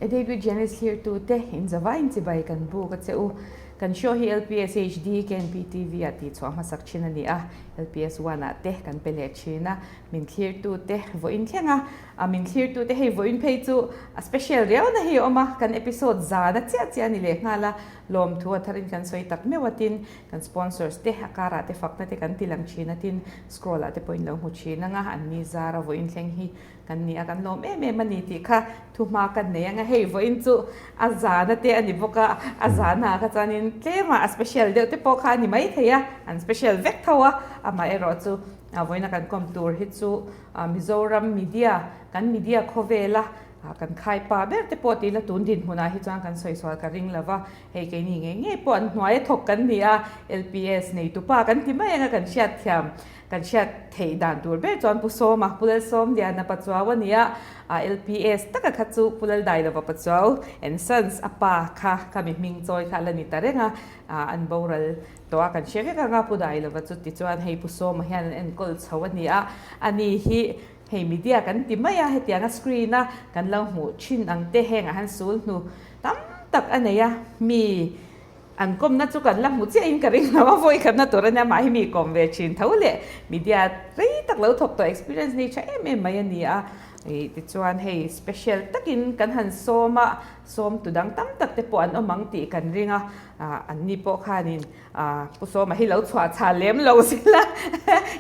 Edegu Janice here to te in zavain tibay kan bu kasi kan show hi LPS HD kan PTV ati so masak china ni LPS 1 ate kan pele china min clear to te voin khenga min clear to te he voin pay to a special reo na hi oma kan episode za da chia ni le ngala lom thu atharin kan soi tak me watin kan sponsors te akara te fakna te kan tilang china tin scroll ate point lang hu china nga anni zara voin thleng hi kan ni akan lom me mani ti kha thu ma kan ne nga hei voin chu azana te ani boka azana ka chanin tlema a special de te po kha ni mai theya an special vek thawa ama ero chu voina kan kom tour hi chu Mizoram media kan media khovela kan khai pa ber te poti la tun din huna hi chang kan soi swal ka ring lava hei ke ni nge pon hnuai thok kan ni LPS nei tu pa kan ti mai nga kan siat thiam kan siat thei dan tur be chon pu so ma pulal som dia na pachwa nia LPS taka khachu pulal dai lova pachwa and sons apa kha mi ming choi kha la ni tarenga an boral to kan sheve ka nga pu dai lova chu ti chuan hei pu so ma hian en kol chawani ani hi hei media kan ti maya hetianga screen na kan lang hu chin ang te heng han sul nu tam tak aneya mi an kom na chu kan lang mu che in ka ring na voi kan na toranya ma hi mi kom ve chin thole media rei tak lo thok to experience ni cha em mai ani ti chuan hei special takin kan han som tudang tam tak te po an omang ti kan ringa an ni po khanin pu so ma hi lo chwa cha lem lo sila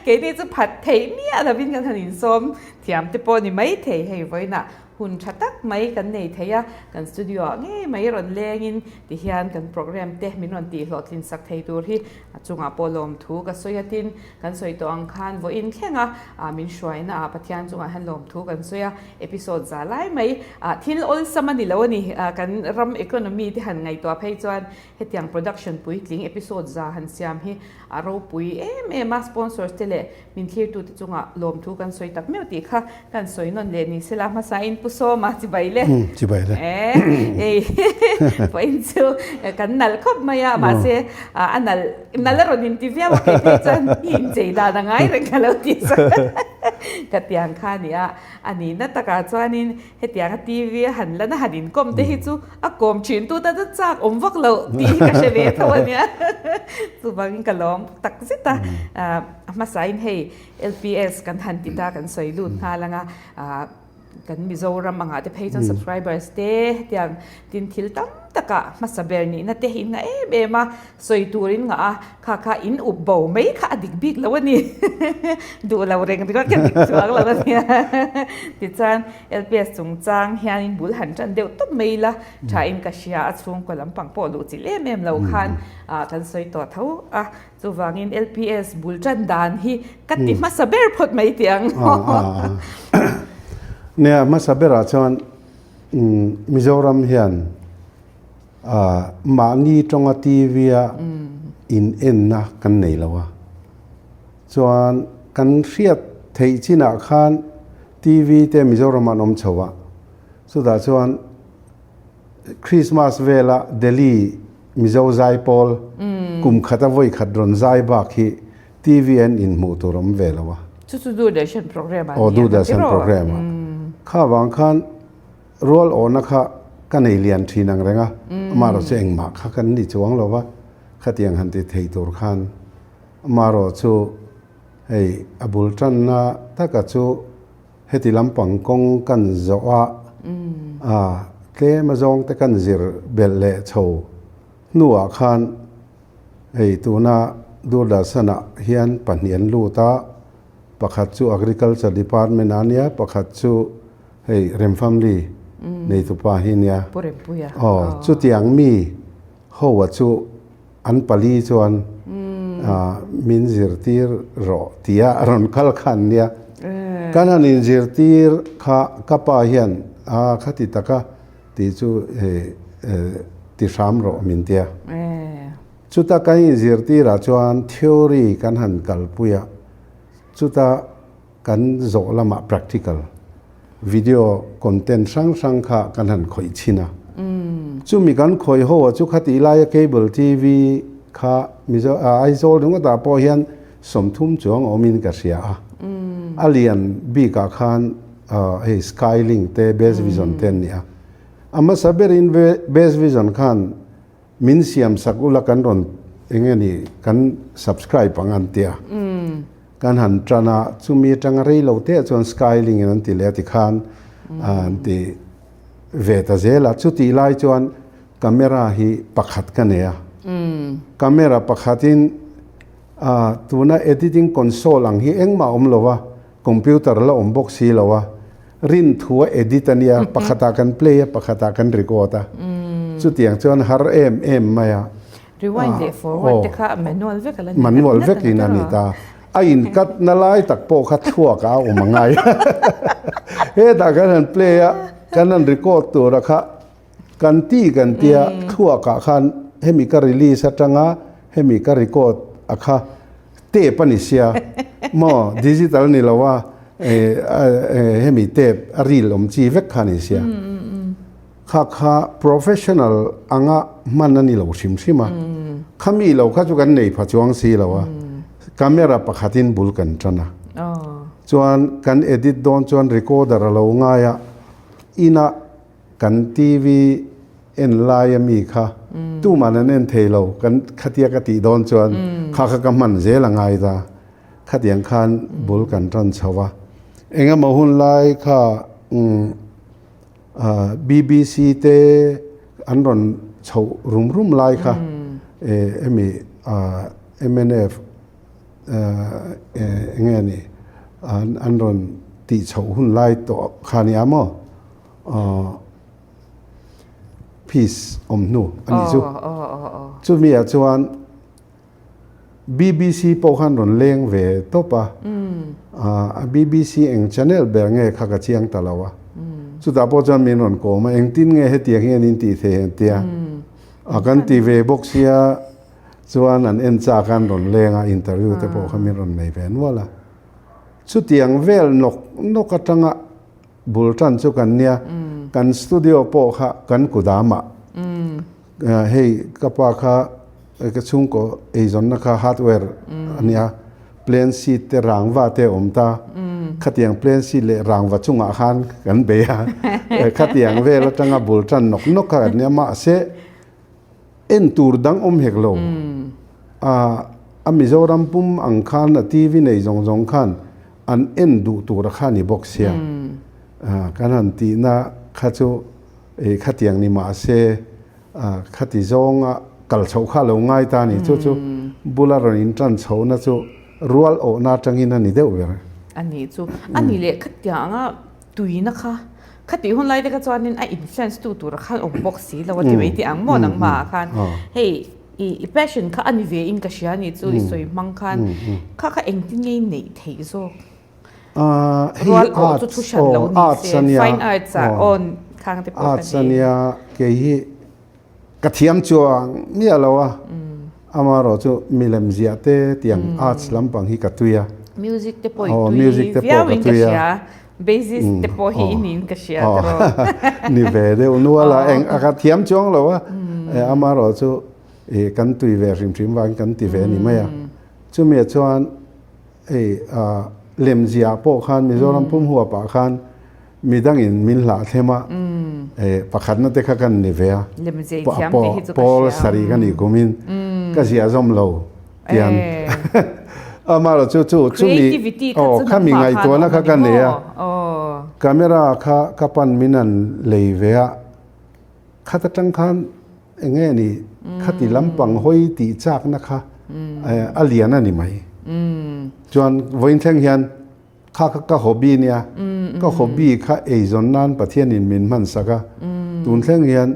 ke ni chu phat thei mi ala bin kan hanin som thiam te po ni mai thei hei voina hun thatak mai kan nei theya kan studio nge mai ron lengin ti hian kan program te minon ti hlotlin sak thei tur hi chunga polom thu ka soyatin kan soi to ang khan vo in khenga min shwaina pathian chunga han lom thu kan soya episode za lai mai thil ol samani lawani kan ram economy ti han ngai to phei chuan hetiang production pui tling episode za han siam hi aro pui ma sponsors tele min thir tu ti chunga lom thu kan soi tak meu ti kha kan soi non le ni sela ma sa in so ma chi baile point so kan nal khop maya ma se anal nalaro nin tivia wa ke chan in jeida da ngai ren khalo ti sa katiang kha nia ani na taka chuanin hetiang tv han lana hanin kom te hi chu a kom chin tu ta chak omwak lo ti ka se ve thawnia chu bangin kalom tak sita ma sain hei LPS kan han ti ta kan soilun khalanga kan Mizoram mga te payton subscribers te tiang tin thil tam taka masaber ni na te hin nga ma soi turin nga kha in ubbo mai kha adik big lawani du lawreng ri ka chuang lawani ti chan LPS chungchang hian in bul han chan deu top mai la tha in ka sia achung ko lampang po lu chi le mem lo khan kan soi to thau chuwangin LPS bul chan dan hi kati masaber phot mai tiangเนี่ยมาสับเบราชวนมิโซรัมเฮียนมานีตรงทีวีอินเอ็นนะกันไหนแล้ววะชวนกันเสียดเที่ยนาคานทีวีเตมิโซรัมมันอมชวะสุดท้ายชวนคริสต์มาสเวลาเดลีมิโซไซปอลกุมขัดไว้ขัดรอนไซบักฮีทีวีเอ็นอินมูตุรมเวลาวะชุดดูเดชันโปรแกรมดูเดชันโปรแกรมข้าบางคันรัวโอนะข้ากันเรียนที่นังเรงมาเราเสียงมากข้ากันนี่จวงเราว่าข้าเตียงหันติเทตัวขันมาเราชูเฮ้อบุลจันนะถ้ากับชูเฮติลำปังกงกันจะว่าเคมาจงแต่กันจิรเบลเล่โชนัวขันเฮ้ตัวน่ะดูดาสนะเฮียนปัญญาลูตาประคัตชู agriculture department อันเนี้ยประคัตชูเฮ้เรมฟามิลี่ในตุปาหินเนี้ยชุดอย่างมีหัวชูอันปลีชวนมินจิรตีร์รอที่รอนคัลขันเนี้ยการนั้นจิรตีร์ข้ากับปาหินข้าติดตะกะที่ชูที่สามรอมินเตียชุดตะกันจิรตีร์ชวน theory กันหันกัลปุยะชุดตะกันโจละมา practical video content สังๆค่ะกันหันคอยชินะจุมีกันคอยหัวจุขัดอีไลน์ cable TV ค่ะมีจะไอโซลถึงก็ตาพอเห็นสมทุมจวงอมินกัสยาเลียนบีกาคันSkylink เต Base Vision 10เนี่ย ama saberin base vision khan min siam sakula kan ron engeni kan subscribe pangan tia kan han trana chumi tanga rei lo te chon skyling an ti le ti khan an ti veta zela chuti lai chon camera hi pakhat kanea camera pakhatin tuna editing console ang hi engma omlowa computer la box hi lowa rin thua edit ania pakhata kan play pakhata kan record chutiang chon har em maya rewind it forward te kha manual vek in anita ain kat na lai tak po kha thua ka umangai he da kan play kan record tu ra kha kan tia thua ka khan hemi ka release atanga hemi ka record akha te panisia mo digital ni lawa hemi te reel chi vek khanisia kha professional anga manani lo simsima khami lo kha chu kan nei pha chuang si lawa camera pakhatin bul kan trana chuan kan edit don chuan recorder lo nga ya ina kan tv en lai mi kha tu manan en thelo kan khatia ka ti don chuan kha ka man zel angai da khatiang khan bul kan tran chawa enga mohun lai kha BBC te anron chau rum lai kha emi MNF engani anron ti chau hun lai to khani amo peace nu ani chu mi a chuan BBC po khan ron leng ve topa BBC eng channel ber nge kha ka chiang talawa chu da po chan min ron ko ma eng tin nge he tiang he nin ti the tia akan ti ve box ya chuan an en cha kan ron lenga interview te po khamin ron nei ven wala chu tiang vel nok atanga bultan chu kan nia kan studio po kha kan kudama hey kapa kha ka chung ko ezon na kha hardware ania plane seat te rangwa te omta khatiang plane seat le rangwa chunga khan kan be ya khatiang vel atanga bultan nok kha nia ma se en tur dang heklo Mizoram pum ang khan a TV nei zong khan an en du tur khani box ya kanan ti na khachu khatiang ni ma se khati zonga kal chau kha lo ngai ta ni chu bularon in tran chho na chu rual o na tangin ani deu ver ani chu ani le khatianga tuina kha khati hun lai de ka chuanin a influence tu tur kha om box si lawa ti wei ti ang mo nang ma khan hey i passion kha ani ve in ka shia ni chu i soi mang khan kha eng tin ngei nei thei zo fine arts on khang te art sania ke hi kathiam chuang mi alawa amaro chu milem zia te tiang arts lampang hi katuya music te poi tu ya basis te po hi nin ka shia tro ni ve de unwala eng akathiam chuang lawa amaro chu kan tui ve rim wang kan ti ve ni maya chu me chuan lem zia po khan Mizoram pum huwa pa khan midang in min la thema pakhat na te kha kan ni ve lem zia thiam te hi chu pol sari kan ni kumin ka zia zom lo tian amaro chu mi khami ngai to na kha kan ne ya camera kha pan minan lei ve a khata tang khan enge ni khati lampang hoi ti chak na kha aliana ni mai chuan voin theng hian ka hobby nia ka hobby kha ezon nan pathian in min man saka tun thleng hian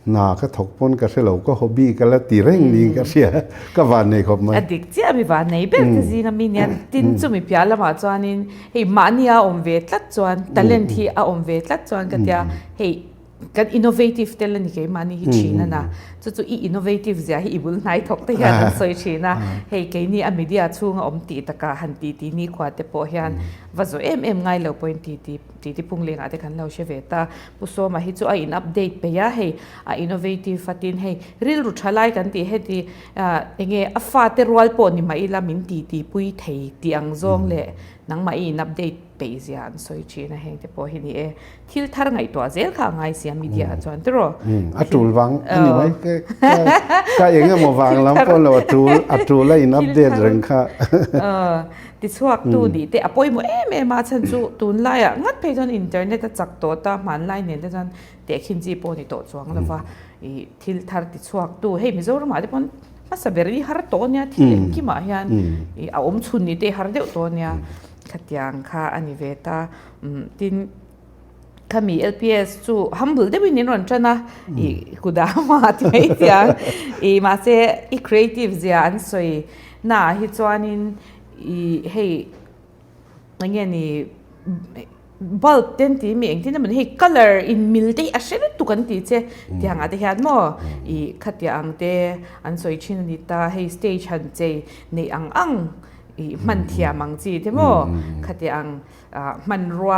na ka thokpon ka selo ka hobby ka la ti reng ni ka sia ka van nei khop mai adik chia mi van nei ber ka zinga mi nia tin chu mi pyala ma chuanin hei mania om ve tlat chuan talent hi a om ve tlat chuan ka tia hei kan innovative tel ni ke mani hi china na chu I innovative zia hi ibul nai thok te hian soi china hei ke ni a media chunga om ti taka han ti ni khwa te po hian vazo ngai lo point ti pung lenga te kan lo sheveta puso ma hi chu a in update pe ya hei a innovative fatin hei ril ru thalai kan ti heti enge afa te rwal po ni mai la min ti pui thei ti ang zong le นังมาอีนับเดตเปย์เสียนสวยชีนะเฮงแต่พอเห็นนี่ทิลทาร์ไงตัวเซลค่ะไงเสียมีเดียจวนตัวอัตรูลวังอันนี้ไหมก็เองก็มาวังแล้วก็เราอัตรูแล้วอินอัปเดตเรื่องค่ะติดสวกตูดีแต่อปอยมัวเมมาฉันจูตูนไล่อะงัดไปจนอินเทอร์เน็ตจักตัวตามันไล่เนี่ยแต่จนเด็กขินจีโปนี่ตัวจวงแล้วว่าทิลทาร์ติดสวกตูเฮ้ยมิโซรมาที่ปนมาสเบอรี่ฮาร์ตัวเนี่ยที่กี่มาเฮียนเอาอมชุนนี่เตฮาร์เดียวตัวเนี่ยขัดยังค่ะอันนี้เวตาตินข้ามี LPS จู humble ได้วินินวันจันนะกูด่ามาที่ไม่เสียมาเสีย creative เสียอันสวยน่าฮิจวานินเฮ้ยอย่างเงี้ยนี่ bulb เต็มที่มีเองที่นั่นมันเฮ้ย color in milk อาชีพตุกันที่เจ้ที่หางอาทิตย์หันมั้งขัดยังเตอันสวยชินนิตาเฮ้ย stage หันเจในอังมันเทียมังจีที่มั้งขัดยังมันรัว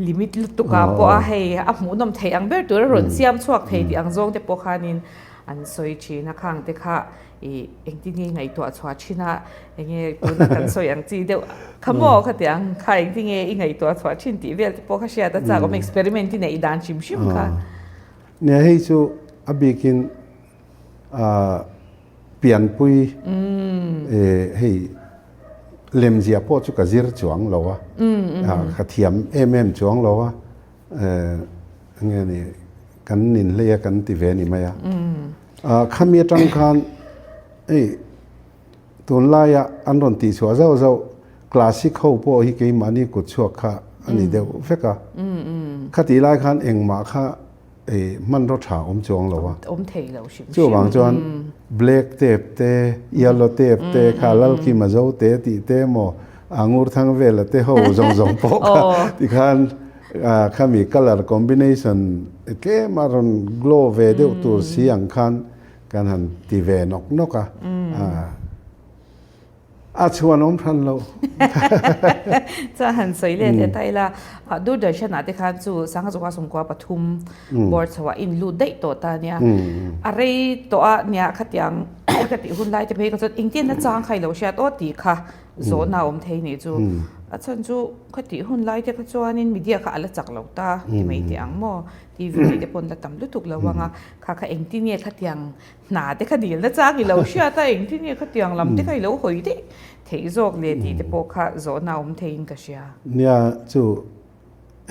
ลิมิตลุตุกาปะให้อาหมูนมเทียงเบอร์ตัวรอนเสียมชวกเทียงจงแต่ปกานินอันสวยชีนักขังแต่ค่ะเองที่ไงตัวชวดชินะเองตัวกันสวยอย่างจีเดียวขโมยค่ะแต่ยังค่ะเองที่ไงตัวชวดชินที่เวลปกาเชียแต่จากก็มี experiment ที่ในด้านชิมค่ะเนี่ยให้ชูอบิกินเปลี่ยนปุยให้เลมเสียพ่อจุกจิรจวงเราวะกระเทียมจวงเราวะเงี้ยนี่กันนินเลียกันติเวนี่ไหมขมีจังคันตุนลายอันรอนตีชัวเจ้าคลาสสิกเขาพ่อฮิกิมานี่กุดชัวค่ะอันนี้เดียวเฟกะคติลายคันเองมาค่ะมันรถถ่าจวงเราวะเทเราชิมจู่บางจวนblack tape เต yellow tape เตคาลัลกิมาเจ้าเตติเตโมangurทั้งเวลเตเขาจงปอกที่คันข้ามี color combination เกมารุน glow เวเดียวตัวเสียงคันกันหันตีเวนกอาชวนอมพันเราจะหันสวยเลยแต่ละดูเดชนะที่คันจู่สังกัดว่าสมกว่าปทุมบอร์ดสว่าอินลูดได้ตัวตาเนี่ยอะไรตัวเนี่ยขัดยังขัดหุ่นไล่จะเพย์ก็จะอิงเตียนนะจางใครเราเชียตัวตีค่ะโซนาวอมเทนี่จู่อาจารย์จู่ขัดหุ่นไล่จะก็จวนนินมีเดียค่ะอะไรจักเราตาที่ไม่ที่อังโมทีวีเดี๋ยวปนละตำลุตุกแล้วว่าค่ะเองที่เนี่ยขัดยังหนาแต่ขัดเดียนละจ้างเราเชียแต่เองที่เนี่ยขัดยังลำแต่ใครเราหอยดิเทจอกเลยที่จะพกค่ะโซนาวอมเทนก็เชียเนี่ยจู่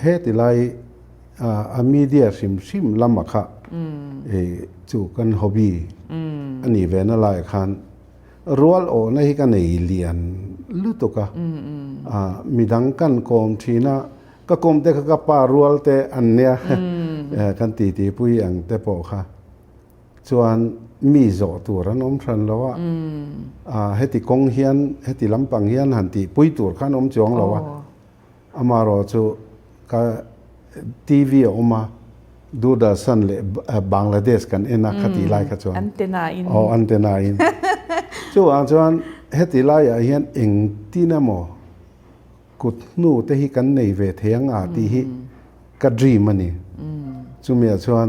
เฮติไลมีเดียชิมลำมาค่ะจู่กันฮอบบี้อันนี้เวนอะไรคันรัวโอในกันในเลียนลุตุกะมีดังกันโกมทีน่ะก็โกมเตก็ปารัวเตอันเนี้ยกันตีปุยอังเตปอค่ะส่วนมีโจตัวรันอมทันแล้วว่าเฮติกงเฮียนเฮติลำปังเฮียนหันตีปุยตัวข้านอมจวงแล้วว่าอามารอจู่ก็ทีวีออกมาดูดาสันเลยบังกลาเทศกันนักขัดไล่ขจรอันเทนาอินอันเทนาอินจู่อันจวนเฮติไล่เฮียนเองที่นั่นโมกุดนู่เตหิกันในเวทียงที่ฮิกัดรีมันนี่จู่มีจวน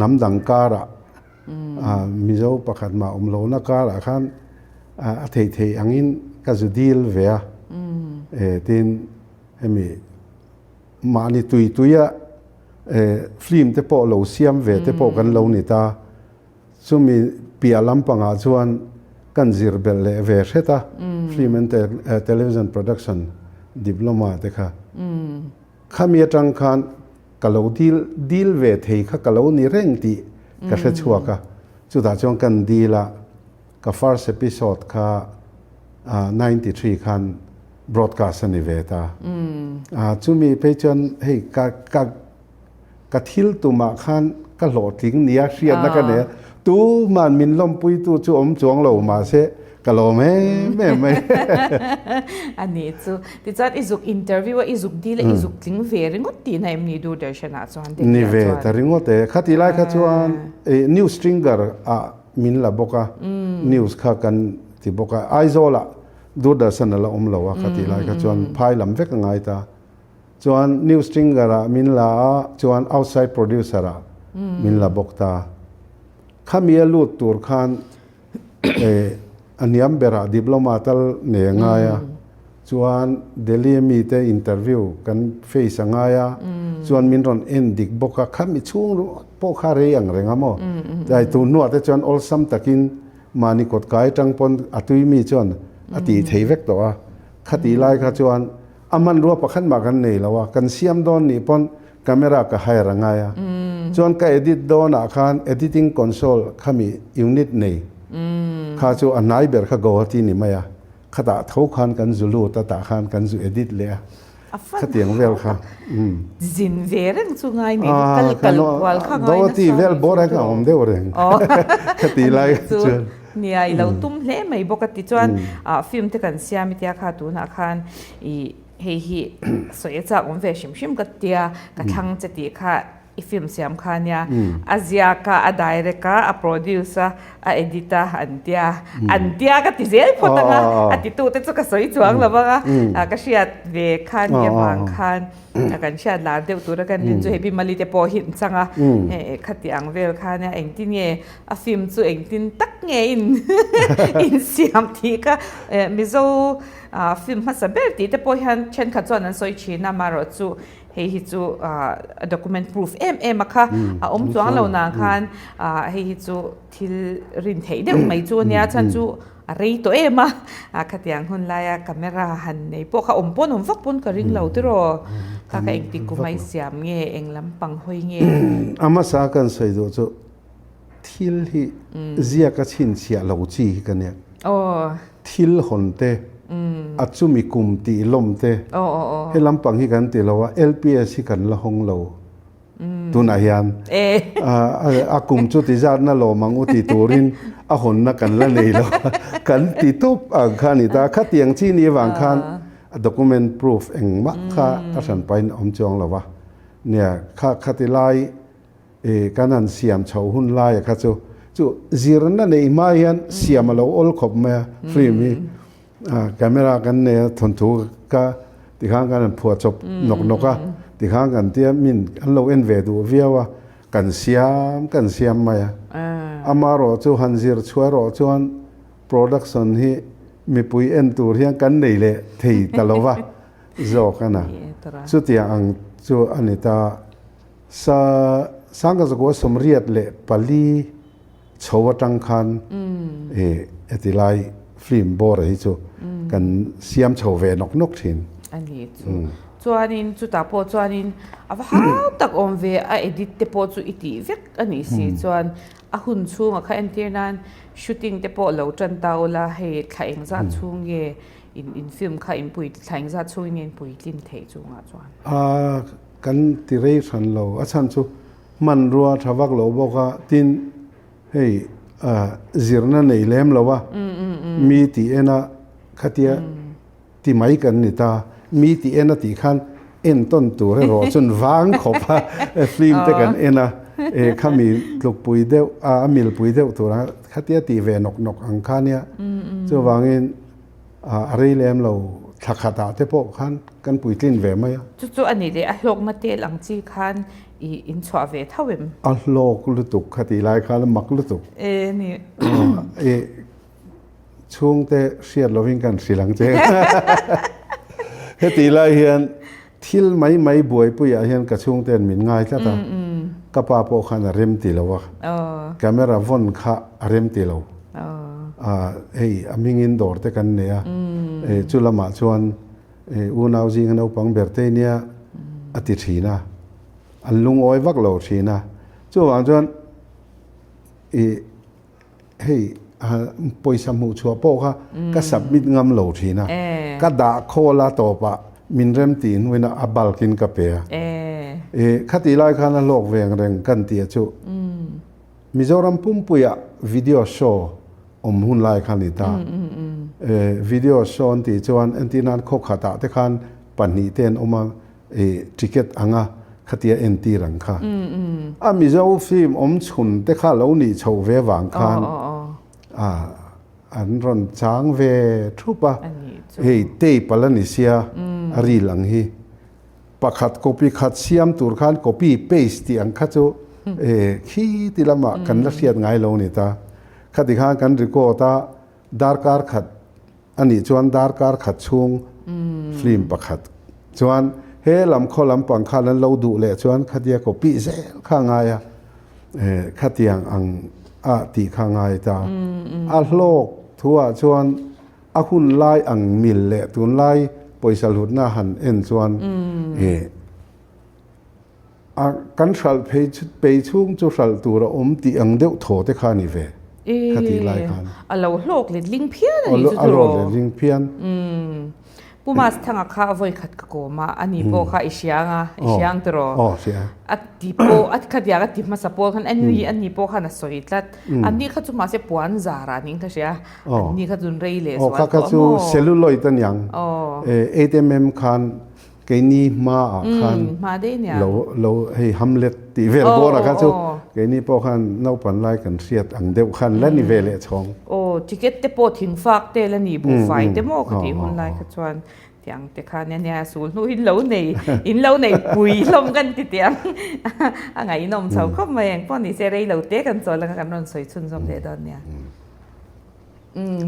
น้ำดังการะมีเจ้าประคัดมาโลนักการะขันเทอังอินก็จะดีลเวียทีนเฮมีมานี่ตุยฟิล์มเตปโลเซียมเวเตปกันโลนิตาซุมีเปียลำปังอาจวนกันซิร์เบลเวเชตาฟิล์มเทเลวิชันโปรดักชันดิปโลมาเตค่ะข้ามีจังคันกะโลดีลเวเทค่ะกะโลนี่เร่งตีกะเชชัวค่ะจุดอาจวนกันดีละกะ first episode ค่ะ93คัน broadcast นี่เวตาจุมีเพจนให้กะทิลตุมาคันกะโหลดถึงเนียเชียนนักเนี่ยตูมันมินลมปุยตูจูอมจวงเรามาเสกะโหลไม่อันนี้จูที่จัดอิจุกอินเตอร์วิวอิจุกดีและอิจุกลิงเวริงก็ตีในมีดูเดชนะจวนนี่เวแต่ริงก็แต่ขัดที่ไล่ขัดจวนนิวสตริงเกอร์มินละบกะนิวส์ขัดกันที่บกะไอโซล่ะดูเดชนะละเราว่าขัดที่ไล่ขัดจวนพายลำเวกง่ายตาจวนนิวสตริงเกอร์มินละจวน outside producer มินละบกตาข้ามีลูดตูร์คันอันนี้อันเบราดิปโลมาตัลเนียง่ายจ จวนเดลีมีแต่อินเตอร์วิวกันเฟซงายจวนมินรอนเอ็นดิกบอกว่าข้ามีช่วงพวกข้าเรียงเรื่องมั้งแต่ตัวนวดแต่จวนออลซัมตะกินมานิกดกายจังปนอตุยมีจวนอติเทเวกตัวขัดไล่ข้าจวนอามันรัวประคันมากันนี่แล้วว่ากันเสียมโดนนี่ปนกล้องก็ให้ระงายจวนก็เอดิตโดนอาคารเอดิติ้งคอนโซลข้ามียูนิตนี่ข้าจวนอันไหนเบอร์ข้าโกหที่นี่ไหมอะข้าตาเท้าขันกันจุลูตาขันกันจุเอดิตเลยข้าเตียงเวลค่ะจินเวรังสุงไงนี่กัลวอลข้างไงนะโดที่เวลบอร์ก็อมเดียวเร่งข้าตีไล่จวนเนี่ยเราตุ้มเล่ไม่ปกติจวนฟิล์มที่กันเสียมิที่ข้าตัวนักขันอีเฮียสวยจากผมเวชิมก็เตียก็ทั้งจะตีข้าอีฟิล์มเสียมขันเนี่ยอาเซียก้าอาไดเรก้าอาโปรดิวเซอร์อาเอดิตาอันเดียก็ติเสียพอตั้งอาติตูเตจุก็สวยจวงแล้วบ้างก็เชียดเวขันเนี่ยบางขันกันเชียดลาเดียวตัวกันลินจูเฮบิมาลีเตปอหินจังขัดที่อังเวลขันเนี่ยเองที่เนี่ยฟิล์มจูเองที่ตักเงินอินเสียมที่ก็มิโซฟิล์มฮัสเบลที่เตปอหันเช่นขัดจวนนั้นสวยชีน่ามารอจูเฮียจูdocument proofมาค่ะจวงเราหนาคันเฮียจูที่รินเทเดไม่จูเนี่ยฉันจูอะไรตัวมาขัดยังหุ่นลายกล้องหันในพวกเขาปนฟักปนกระริ่งเราที่รอข้าก็เองติกูไม่เสียมเงี้ยเองลำปังหอยเงี้ยอามาสักกันใส่ดูจูทิลที่เสียก็ชินเสียเราจีกันเนี่ยทิลหนเตอัจจุมีกุมตีลมเตให้ลำปังที่กันตีเราว่า LPS ที่กันละหงเราตุนอายันอากุมจุดที่จาดนั่นเรามังอุติตูรินอาหนนักกันละเลยเรากันติดตุบอ่างขานิตาขัดเตียงที่นี่วางคันdocument proof เองมักข้าอาจารย์ไปอมจองเราวะเนี่ยข้าติไลการนั้นเสียมชาวหุ่นไล่ข้าจู่จีรันนั่นเองมายันเสียมเราอลขบมาฟรีมีกล้องกันเนี่ยทนถูกก็ที่ข้างกันผัวจบนกที่ข้างกันเตี้ยมินอันเราเอ็นเวดูเวียว่ากันเสียมมาอามารอจู่ฮันซีร์ช่วยรอจวนโปรดักชันที่มีปุยเอ็นตัวที่กันนี่เลยที่ตลอดว่าจอกนะจู่ที่อังจู่อันนี้ตาสังกัดก็สมเรียดเลยปลีชาวตังคันที่ไลฟิล์มบอร์ให้จู่กันเสียมชาวเวนกทินอันนี้จวนนินจู่ตาพอจวนนินว่าhowตักอมเวอเอดิตเตปอจู่อีทีเวกอันนี้สิจวนหุ่นชูงค่ะเอ็นทีนั้นชูตติ้งเตปอเราจันตาอุลาให้ขายเองจัดชูงเย่อินฟิล์มขายอินปุยขายเองจัดชูงเย่ปุยลินเทจูงจวนกันที่เรื่องฉันเราอาจารย์จู่มันรัวทวักเราบอกว่าทินเฮ้ยจีรนันในเล่มเราว่ามีที่เอ็นะขัดเยอะที่ไม่กันนี่ตามีที่เอ็นะที่ขันเอ็นต้นตัวให้รอจนวางขบฟิล์มแต่กันเอ็นะข้ามีลูกปุยเดียวมีลูกปุยเดียวตัวนั้นขัดเยอะที่เวนกอังคารเนี่ยจะวางเงินอะไรเล่มเราถักขัดตาเทปกขันกันปุยทิ้งเวไหมจู่อันนี้เดี๋ยวลงมาเตะหลังจีขันอินชัวเวทเท่าเวมโลกลุตุกขัดไล่ขันมักลุตุกนี่ช่วงเตะเสียดเราวิ่งกันสีหลังเจ้เฮตีไล่เฮียนทิลไม่บวยปุยเฮียนกับช่วงเตะมินง่ายจ้ะตากับป้าโปขันเริ่มตีแล้ววะกล้องวนข้าเริ่มตีแล้วมิงินดอร์เตกันเนี่ยจุลมาชวนอูนาวจิงนาวปังเบอร์เตเนี่ยอติทีนะอันลุงอ้อยวักเหล่าทีนะจู่วางจวนเฮ้ยปอยสมุชัวโปค่ะก็สับมิดงำเหล่าทีนะก็ด่าโคลาโตปะมินเริ่มตีนเวน่าอับบาลกินกาแฟขัดตีไล่ข้านั้นโลกเวียงแรงกันเตียจู่มิโซรัมปุ่มปุยวิดีโอโชว์หุ่นไล่ข้านิตาวิดีโอโชว์ที่จวนอันที่นั้นข้อขัดแต่ขันปันนี้เต้นมาทิเก็ตอ่างขัดเตียเอ็นตีรังค่ะมิโซฟิล์มชุนแต่ข้าเหล่านี้ชาวเววังคันอันรอนจางเวทุบะเตยปลันิเซียรีหลังฮีปะขัด copy ขัดเสียมตูร์ขัน copy paste ที่อังขัดจูขี้ที่ละมากันรักเสียดง่ายลงนี่ตาขัดที่ข้างกันริโกตาดาร์การขัดอันนี้จวนดาร์การขัดช่วง ฟิล์มประคัดชวนเฮลำข้อลำปังคานั้นเราดูเลยชวนขัดเดียก็ปีเสข้างไงขัดยังอังตีข้างไงจ้าโลกทั่วชวนหุ่นไล่อังมิลเละตุนไล่ปอยสลุดหน้าหันชวนกันสัลไปช่วงจุสัลตัวเราตีอังเดียวโถเตขานิเวขัดตีไล่กันเราโลกเลยลิงเพี้ยนนี่จุดโรลิงเพี้ยนผู้มาทางข้าวไว้ขัดกโกมาอันนี้โปค่ะอิเชียงตรออัดที่โปอัดขัดยากัดที่มาสปอร์กันอันนี้โปค่ะน่ะสวยลัดอันนี้เขาจะมาเสพปวนซารานิ่งท่าเชียอันนี้เขาจะเรย์เลสว่าเขาจะเซลลูลอยด์ตันยังATM คันเกนี่มาคันมาได้เนี่ยเราให้ฮัมเล็ตตีเวลโบราเขาจะเกนี่พอคันนอกปันไล่กันเสียดอังเดียวคันและนิเวลชงทิเก็ตเตโปทิ้งฝากเตละนี่บูไฟเตโมคดีคนไล่ขจวนเตียงเตคาเนี่ยสูนหินเหลาในปุยลมกันติเตียงไงนมเสาเข้ามาอย่างป้อนนี่เซเรย์เหลาเตกันจนแล้วกันนอนสวยชุนสมเด็จตอนเนี่ย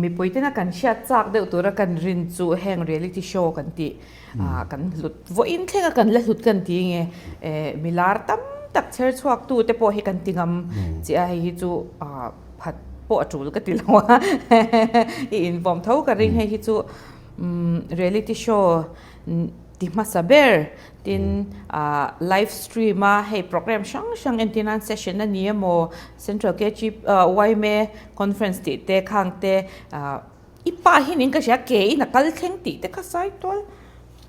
มีปุยเตนักกันเชียดจากเดือดตัวกันรินจูแห่งเรียลิตี้โชว์กันติกันหลุดวันเท่ากันและหลุดกันทีไงมิลาร์ตั้มตักเชิดชวักตัวเตโปให้กันติงมจะให้จูผัดโปะจูก็ติลว่าอินฟอร์มเท่ากันริงให้จูเรียลิตี้โชว์ที่มาสับเบอร์ที่ไลฟ์สตรีมมาให้โปรแกรมช่างเอ็นตินันเซสชันนั่นนี่โมเซ็นทรัลเกจิไวเมคอนเฟรนซ์ติเตข้างเตอีป้าหินิงก็จะเก๋นักการแข่งติเตข้าไซต์ตัว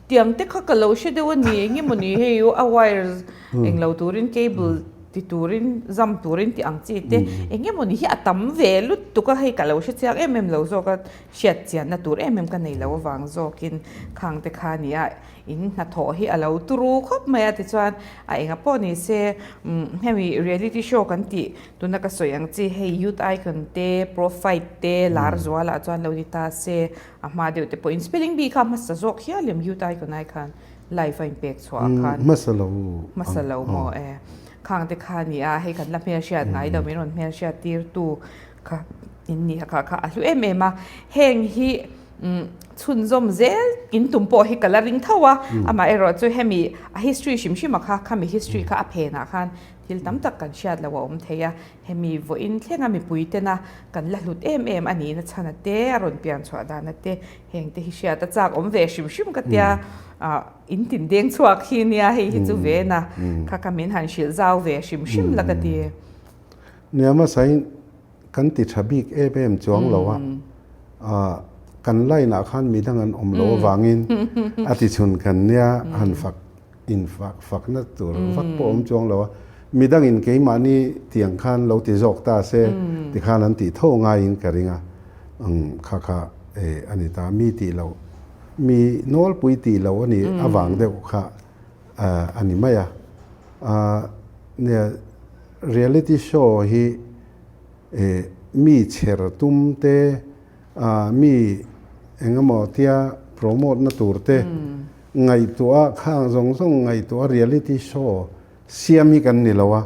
เตียงเตข้าก็เราเชื่อเดี๋ยววันนี้งี้มันนี่ให้อยู่เอาไวร์เองเราตูรินเคเบิลที่ตูรินซัมตูรินที่อังจีเตเองงี้มันนี่อัตมเวลุตุก็ให้กับเราเชื่อเสียงเราโจก็เชื่อเสียงนัตูรกันในเราวางโจกินข้างเตข้านี่อินนัทโอฮีเราตรู้ครับไม่อาจจะชวนเองก็พอนี่เสียให้มีเรียลิตี้โชว์กันที่ตัวนักสวยอย่างที่ให้ยูทไอคอนเตโปรไฟล์เตลาร์จวาลาจวนเราดิตาเสียมาเดี๋ยวเตปอินสเปลลิ่งบีคำมาสะจอกเฮียเลี้ยมยูทไอคอนไอคันไลฟ์อิมแพคชัวร์คันมาสลาวโมข้างเตข้านี่ให้กันละเมียเชียดไหนเราไม่รอนเมียเชียดตีร์ตูค่ะอินนี่ค่ะลุเอมาเฮงฮีชุนซอมเซลกินตุ่มโปฮิกะลาริงเท่าวะอามาเอรอจูเฮมี history ชิมมาค่ะมี history ค่ะอเพนะค่ะที่ตั้มตักกันเชียดแล้วว่าเทียเฮมีวอินเท่งมีปุยเตนะกันละหลุดอันนี้นะชนะเตอรอนเปียนชวดานะเตเฮงเตฮิเชียดจากเวชิมกันเตียอินตินเด้งชวกฮีเนี่ยให้ฮิจูเวนะค่ะกามินหันชิลซาวเวชิมละกันเตียเนี่ยมาใส่กันติดฉบิกจวงเราว่ากันไล่หน้าขันมีทั้งอันโลวางินอธิชนกันเนี่ยหันฝักนั่นตัวฝักปอมจวงเราว่ามีทั้งอินเกยมานี่เตียงขันเราติจอกตาเสติขันนั้นติเท่าง่ายอินกระริงค่ะอันนี้ตามีตีเรามีโนลปุยตีเราอันนี้อวังเดียวค่ะอันนี้ไม่เนี่ยเรียลิตี้โชว์ฮีมีเชิดตุ้มเตมีเองก็มอเทียโปรโมทนัตูร์เตไงตัวข้างส่งไงตัวเรียลิตี้โชว์เสียมีกันนี่แล้ววะ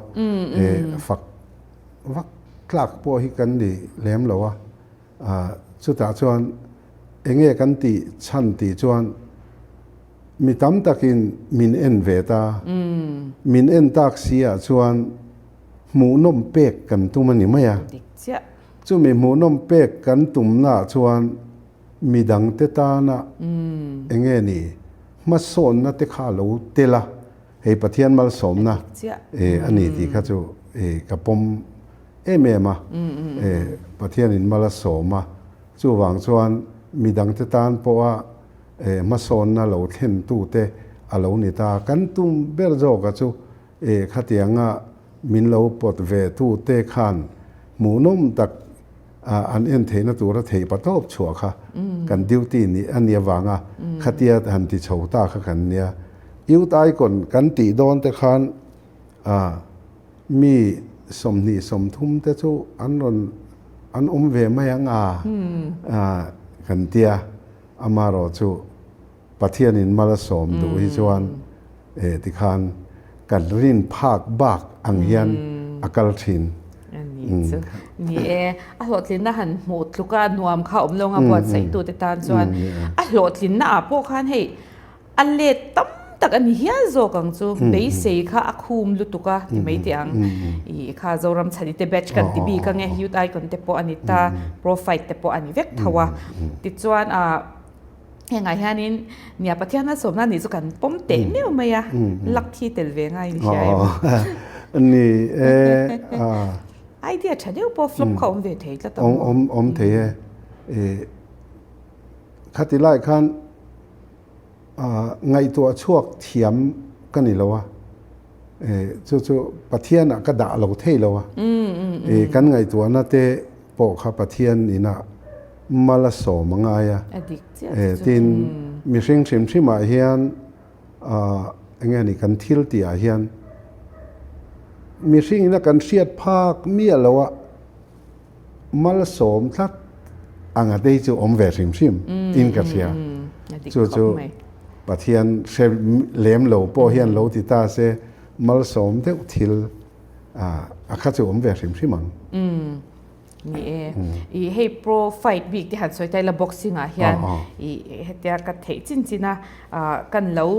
ฝักคลักพอให้กันดีเลี้ยมแล้ววะสุดท้ายชวนเองกันตีชันตีชวนมีตั้มตะกินมินเอ็นเวตามินเอ็นตักเสียชวนหมูนมเป็กกันตุ้มันนี่ไหมจู่มีหมูนมเป็กกันตุ่มหน้าชวนมีดังเตตานะเองนี่มาสอนนะเตข้าลูเตละให้ประเทศมาสมนะอันนี้ที่เขาจู่กับผมเมมาประเทศนี้มาสมมาจู่หวังชวนมีดังเตตานเพราะว่ามาสอนนะเราเห็นตู้เตอาเรานี่ตากันตุ่มเบลโจกับจู่ขัดยังมินเราปวดเวตู้เตขันหมูนุ่มตักอันเอ็นเทนตัวเราเทปตบชัวค่ะกันดิวตีนี่อันนี้วางขัดเดียหันติชาวตาค่ะกันเนี่ยอิวตายก่อนกันตีโดนแต่ขันมีสมนิสมทุ่มแต่จู่อันเวไม่ยังกันเตียอามารอจู่ประเทศนี้มาละสมดูที่ชวนติขันกันรินภาคบากอังยันอากาลทิน นี่อะโหลดลินนะหันหมดลูกานวมเข้าอมลงบวชใส่ตัวตานส่วนอะโหลดลินนะพวกคันให้อันเลตั้มตักอันเฮียโซกังจูเบยเซค่ะอคุมลุตุกะที่ไม่เตียงอีค่ะโซรัมชันเตเบชกันที่บีกังเงยุดไอคนเตปอันนี้ตาโปรไฟล์เตปอันนี้เวกทว่าติดส่วนยังไงฮะนี่เนี่ยประเทศนั้นสมนั้นนี่สุกันป้อมเตะเนี่ยมั้ยอะลักที่เตลเวงไงนี่ใช่อันนี้ไอเดียฉันเดียวพอฟลุปเขาเวทให้แล้วอมเทคัติไลคันไงตัวช่วงเทียมกันนี่แล้ววะจู่ๆประเทศน่ะก็ด่าเราเท่แล้ววะกันไงตัวน่ะเตปอกครับประเทศนี่น่ะมาละโสมังไงอ่ะทีนมีสิ่งที่มาเฮียนไงนี่กันทิลตีเฮียนมีสิ่งนั้นกันเสียดภาคเมียแล้ววะมาละโสมทักอังอาได้จู่อมเวริมอินกัเสียจู่ประเทศเซเลมโลโปเฮียนโลติตาเซมาละโสมเทวทิลอาคาจู่อมเวริมมังนี่อีให้โปรไฟล์บิ๊กที่หันสวยใจละบ็อกซิ่งอ่ะเฮียนอีเฮ็ดยากัดเทจริงๆนะกันแล้ว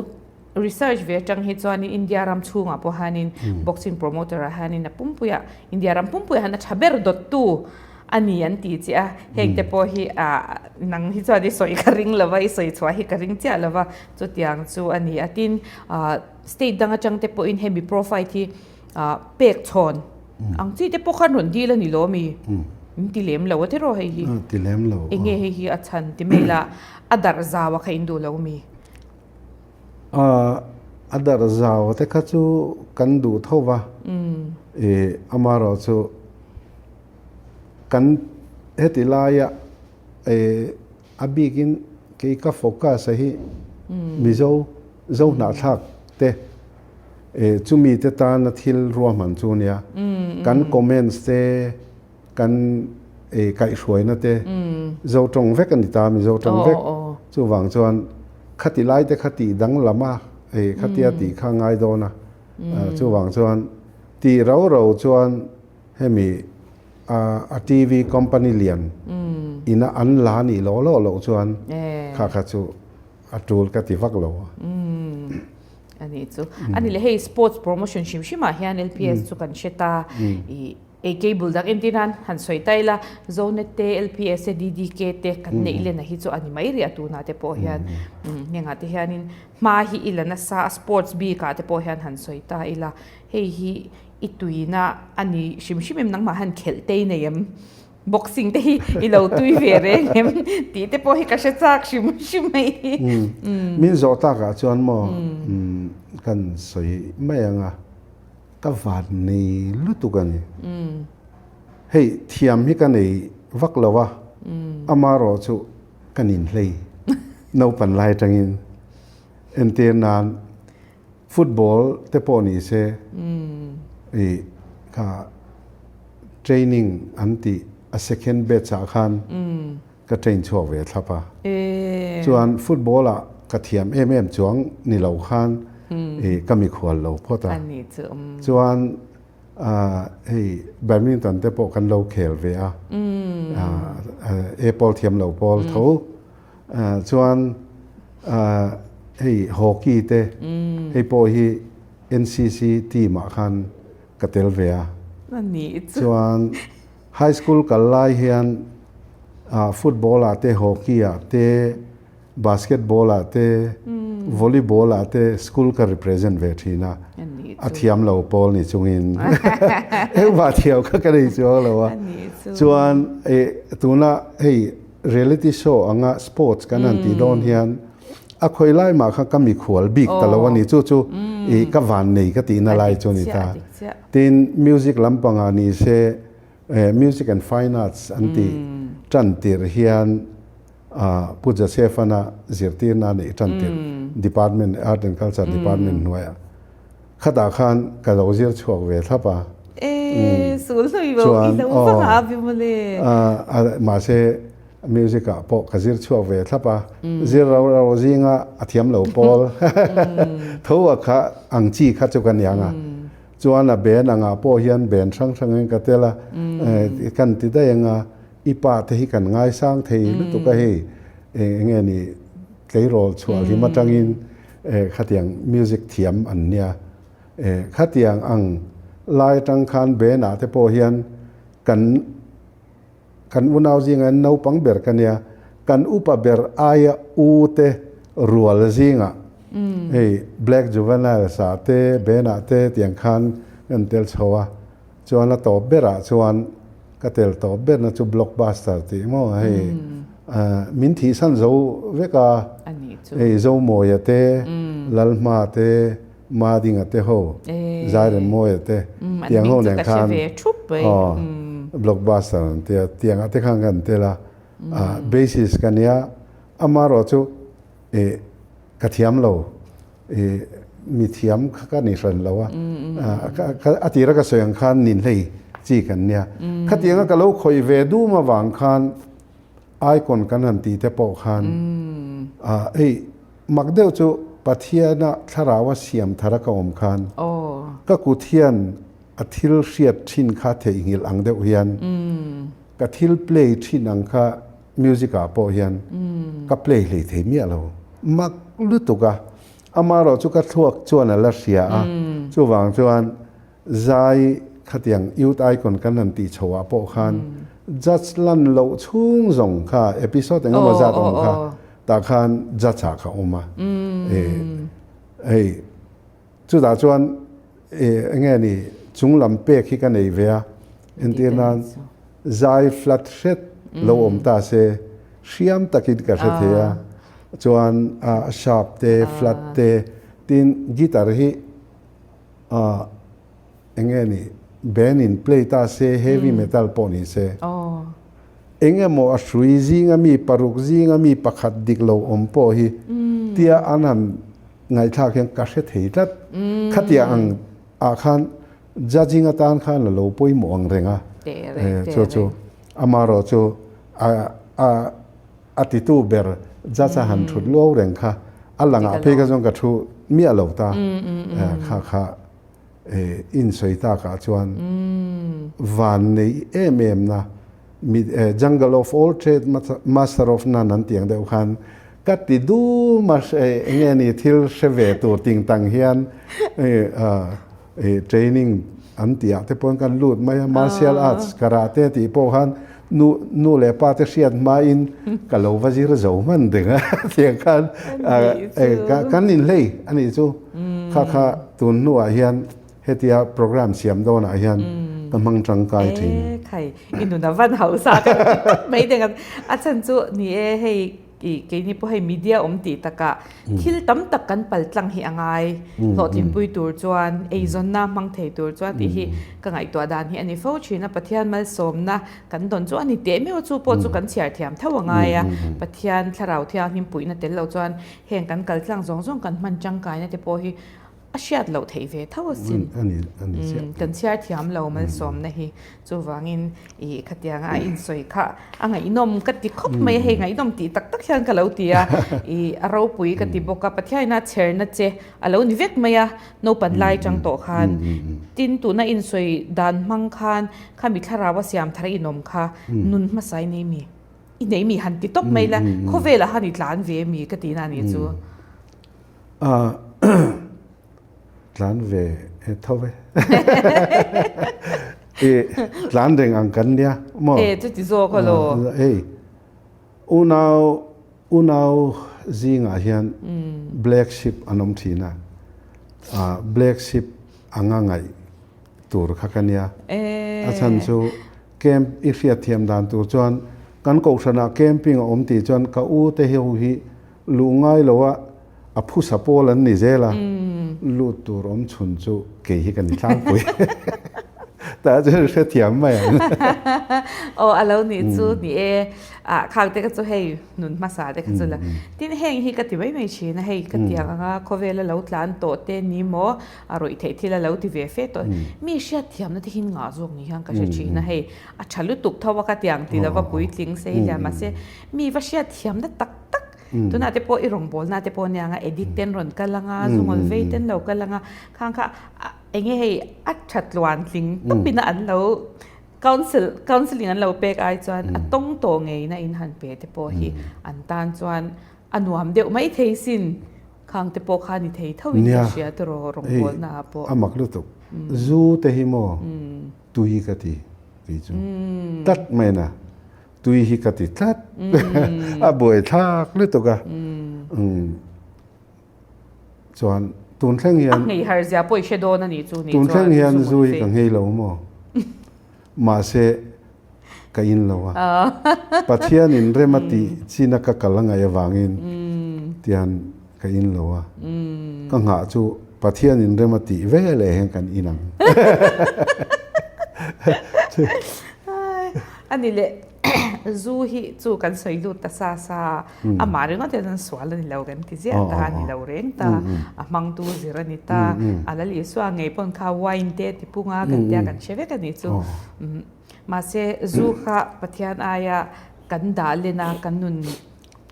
research เวจังเฮ็ดจอนี่อินเดียรัมชุงอ่ะพอหานิน boxing promoter อ่ะหานินนะปุ่มปุยะอินเดียรัมปุ่มปุยะหันนะชาเบร์ดอตตูอันนี้อันตีจิอ่ะเฮ็ดแต่พอฮีนังฮิจอดิสวยกริงละว่าสวยชัวฮีกริงจิอ่ะละว่าจุดอย่างจูอันนี้ตินstate ดังจังแต่พออินเฮมีโปรไฟล์ที่เปกชอนอังที่แต่พอคันหนดีละนี่โลมีติเลมแล้วที่รอให้ฮีติเลมแล้วเองให้ฮีอัชันติเมล่าอดาร์ซาวะใครอินดูแล้วมีอดาร์ซาวแต่ข้าจูกันดูเท่าวะอามาเราจูกันเฮติลายะอบีกินเกี่ยวกับโฟกัสให้มิโซหน้าทักเตจูมีเตตานทิลรวมมันจูเนี่ยกันคอมเมนต์เตกันไก่สวยนะเตโจตรงเวกันนิตามิโจตรงเวกจูหวังจวนขัดติไล่แต่ขัดติดังละมาขัดติติข้างไงโดนะจูหวังจวนตีเราจวนให้มีทีวีคอมพานีเลียนอินะอันลานี่ล้อจวนข้าจูจูลกัติฟักโลอันนี้จูอันนี้เลยให้สปอร์ตโปรโมชั่นชิมๆมาเฮียน LPS จูกันเชตาAK buldak intinan han soitay la zone te LPS DDK te kan ne ile na hi chu ani mai ri atu na te po hian nenga te hianin ma hi ila na sa sports b ka te po hian han soita ila hei hi ituina ani shimshimem nang ma han khelte nei boxing te hi ilo tui vere ti te po hi ka she chak shimai min zota ka chuan mo kan soi mai angaก็วาดนี่ลุตุกันนี่เฮ้ยเทียมให้กันนี่วักแล้ววะอามารอจุกันนินเลยนาวปันไล่จังอินเอ็นเตียนานฟุตบอลเตปอนี่เซค่ะเทรนนิ่งอันที่second batch อาคารก็เทรนชัวเวทครับป่ะส่วนฟุตบอลอะก็เทียมจวงนี่เราคานก็มีควรเราเพราะแต่ส่วนแบดมินตันเตปอกันเราเขลเวียบอลเทียมเราบอลเท่าส่วนฮอกกี้เตปอNCC ทีมอาคารกัตเตลเวียส่วนไฮสคูลกันไล่เฮียนฟุตบอลเตฮอกกี้เตบาสเกตบอลเตวอลเลย์บอลเตสคูลก็ represent เวทีนะอาเทียมเราบอลนี่จงอินว่าเที่ยวก็ได้จวงเราว่าจวนตัวน่ะreality show อ่ะ sports กันนั่นที่โดนเฮียนคอยไล่มาก็มีขวลบิ๊กแต่ละวันนี้จู่ก็วันนี้ก็ตีน่าไล่จนนี่ตาทีนมิวสิกลำปังอันนี้เซmusic and fine arts อันที่จันทิร์เฮียนพูดจะเซฟนะเสียทีนั่นนี่จันทิร์ department art and culture department หน่วยข้าตาขันก็เราเสียช่วงเวทป่ะสูงสุดแบบอีสานฟังหาบิมเลยมาเซมิวสิกอะพอก็เสียช่วงเวทป่ะเสียเราจริงอ่ะเทียมเราพอลทั่วข้าอังจีข้าจุกันยังอ่ะ จวนน่ะเบนงาโปเฮียนเบนช่างๆกะเตละกันติได้งาอีปาเทหิกันง่ายสร้างเทลุตุกะเฮเงนี่ไกโรชัวที่มาจังอินขัดอย่างมิวสิกเทียมอันเนี้ยขัดอย่างอังลายจังคันเบนอาเทโปเฮียนกันอุณาวจิงอันนาวปังเบร์กันเนี่ยกันอุปเบร์อายอูเตรัวลจิงอ่ะBlack Juvenile สาเตเบนาเตเตียงคันกันเตลชัวจวนละตอบเบระจวนก็เตลตอบเบร์นะจูบล็อกบัสเตอร์ที่มั่วมินทีสันโจเวกาโจโมยเตลัลมาเตมาดิงเตโฮใจเรนโมยเตเตียงโฮเตียงคันบล็อกบัสเตอร์เตียงเตคันกันเตละเบสิสกันเนี่ยอามาโรจูกระเทียมเรามีเทียมก็นิสันเราว่าอาทิตย์ละก็ส่วนคันนินเลยจีกันเนี่ยขัดยังก็เราคอยเวดูมาวางคันไอคอนกันนันตีเตปอกคันมักเดียวจูปัทยานะทาราวเสียมทารกอมคันก็กุเทียนอาทิลเสียดชินคาเทอิงิลอังเดียวเฮียนก็ทิลเพลย์ชินอังคามิวสิกาโปเฮียนก็เพลย์เลยเทมีอะไรมักลุตุกะอามาเราจุกทวกจวนละเสียจูวางจวนใจขัดยังยูไอคอนกันนันตีชัวโปคันจัดลันเราชุ่งส่งค่ะเอพิโซดงมาจัดออกค่ะตาคันจัดฉากค่ะออกมาจุดาจวนไงนี่จุงลำเป๊กที่กันในเวียอินเดียนั้นใจฟลัดเช็ดเราอมตาเสเชียมตะกิดกระเทียจวนชาร์ปเตฟลัดเตตินกีตาร์ฮีเองนี่เบนินเพลย์ตาเซเฮฟวี่เมทัลปอนิเซเองโมอัศวิจิงมีปารุกจิงมีปักขัดดิกโลอมโปฮีเตียอันนั้นไงท่าเขียนกัสเซตเหตุขัดยังอาคันจัดจิงตานขันโลปุยมองเรงโจอามาโรโจอาติตูเบอร์จัดหันทุดโลเรงค่ะอัลลังอาเพกจงกระทูมีอโลตาค่ะอินสวยตากาจวนวันนี้เมมนะมี Jungle of All Trade Master of None นั่นเตียงเดียวกันกัดติดูมาเงี้ยนี่ทิลเชเวตัวติงตังเฮียนtraining อันเตียแต่พอนกันลูดไม่ martial arts คาราเต้ที่พวกhanนูเลปาเตเชียนมาอินกะโลวาจิรโจมันดึงเตียงกันกันนินเลยอันนี้จูค่ะตุนนัวเฮียนเฮติยาโปรแกรมเสียมโดนอาเฮียนกำลังจังกายทิ้งใครอินดูนาวันเฮาซาไม่ได้กันอาจารย์จูนี่ให้กีนี่พวกให้มีเดียตีตะกะที่ตั้มตะกันปัลตังเฮียงไงหลอดลิมปุยตัวจวนไอซอนน่ามังเทตัวจวนที่ฮีก็ไงตัวดานฮีอันนี้ฟ้าชีนะปะเทียนมาสมนะกันโดนจวนนี่เดี๋ยวไม่ว่าจูปจูกันเสียเทียมเท่าว่าไงอะปะเทียนถ้าเราเทียนลิมปุยนะเดี๋ยวเราจวนเห็นกันกัลตังสองกันมันจังกายนะเดี๋ยวพวกฮีอาชีพเราเทวเท่าสินกันเชียร์ที่ทำเรามันสมนะฮีจูวังอินขัดยังอินสวยค่ะไงอินนมกัดติคบไม่ให้ไงอินนมตีตักเชียนกับเราตีเราปุยกัดติบอกกับปะเทียน่าเชิญน่าเจเราหนิเวกไม่อะโนปันไลจังโตคันตินตัวน่าอินสวยดันมังคันข้ามีคาราวสยามทารินมค่ะนุนมาใส่เนมีอินเนมีหันติตบไม่ละเขาเวลาหันอิหลานเวมีกัดตินานี่จูหลานเวเท่าไหร่หลานเด็กอังกันเนี่ยมั้งจะติดโซ่ก็โลอุณาวจิงอาเฮียน black sheep อันนมทีนะblack sheep อังไงตัวข้ากันเนี่ยอาจารย์จูเกมอีเฟียเทียมดานตัวจวนกันกชนะเกมปิ้งตีจวนก็อูเตเฮฮีลุงไงหรือว่าผู้สปอลันนี่เจล่ะลูกตัวร้อนชุนจูเกี่ยกันที่ช่างปุยแต่จะเชื่อเทียมไหมแล้วนี่จูนี่ข้าวเด็กก็จะให้หนุนมาสาเด็กก็จะละที่นี่เฮงฮีก็ติไม่ชีนะให้ก็ติยังเขาเวลาเราทานโตเตนี่โมอร่อยเทที่เราที่เวฟตัวมีเชื่อเทียมนะที่หินงาจงนี่ยังก็จะชีนะให้ฉันรู้ตุกเท่าว่าก็ติยังที่เราว่าปุยทิ้งเสียมาเสียมีว่าเชื่อเทียมนะตักตัวน่าจะพออีรองบอลน่าจะพอเนี่ยงเอดิเต้นรอนกันละงาซุงอลเวเต้นเรากันละงาข้างค่ะ enge hei athat luan tling to pina an lo counseling an lo pek ai chuan atong to ngei na in han pe te po hi an tan chuan anuam deuh mai theisin khang te po kha ni thei thawin sia to rong bol na po amak lu tu zu te hi mo tui ka ti chu tat me na tui hi ka ti tat a boi thak le to ka chuan tun thleng hian ngei har zia poi shedo na ni chu ni tun thleng hian zui ka ngei lo mo ma se ka in lo wa pathian in remati china ka kalanga ya wangin tian ka in lo wa ka nga chu pathian in remati vele hen kan inang ani le zu hi chu kan soilu ta sa amari nga te nan swal ni lo kan ti zia ta ni lo reng ta amang tu zira ni ta alali swa ngei pon kha wine te ti punga kan tia kan cheve kan ni chu ma se zu kha pathian aya kan dalena kan nun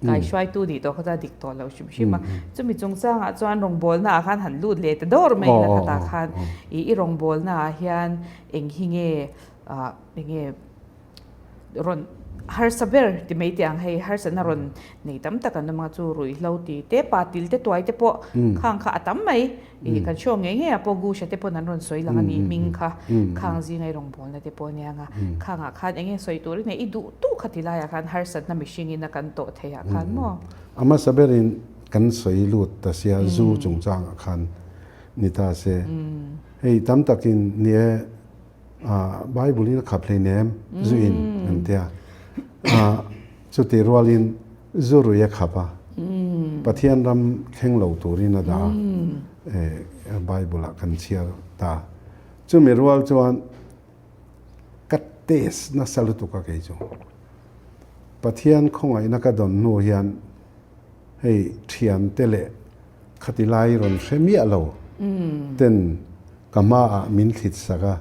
kai shwai tu di to khata dik to lo shim shima chumi chungchang a chuan rong bol na khan han lut le te dor mai na kata khan i rong bol na hian eng hinge ron har saber ti mai ti ang hei har sana ron nei tam takan na mga chu rui hlo ti te patil te tuai te po khang kha atam mai i kan show nge nge apo gu sha te po nan ron soi lang ani ming kha khang ji ngai rong bol na te po nia nga khanga khan enge soi tur ne i du tu khatila ya khan har sat na mishing in kan to theya khan mo ama saberin kan soi lut ta sia zu chungchang khan ni ta se hei tam takin nie bible in khaple nem zu in antia chuti rualin zuru ya khapa pathian ram kheng lo turina da bible kan chia ta chumi rual chuan kates na salutu ka ke chu pathian khongai na ka don nu hian hei thian tele khatilai ron khemi alo ten kama min thit saga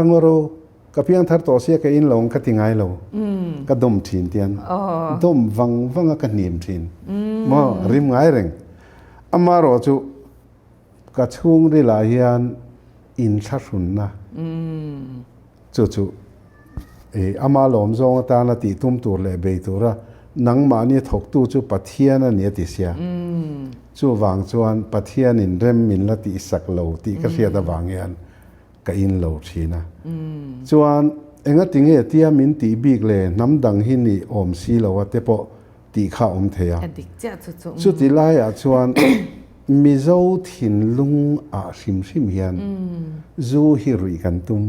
ngoro kapiang thar to sia ka in long ka tingai lo ka dom thin tian dom wang ka nim thin mo rim ngai reng amaro chu ka chung ri la hian in tharun na chu ama lom zong ta na ti tum tur le be tura nang ma ni thok tu chu pathian ani ti sia chu wang chuan pathian in rem min la ti sak lo ti ka sia da wang yan ka in lo thina chuan enga tinge tia min ti bik le namdang hi ni om si lo wa te po ti kha om theya adik cha chu ti lai a chuan mi zo thin lung a hrim hian zu hi rui kan tum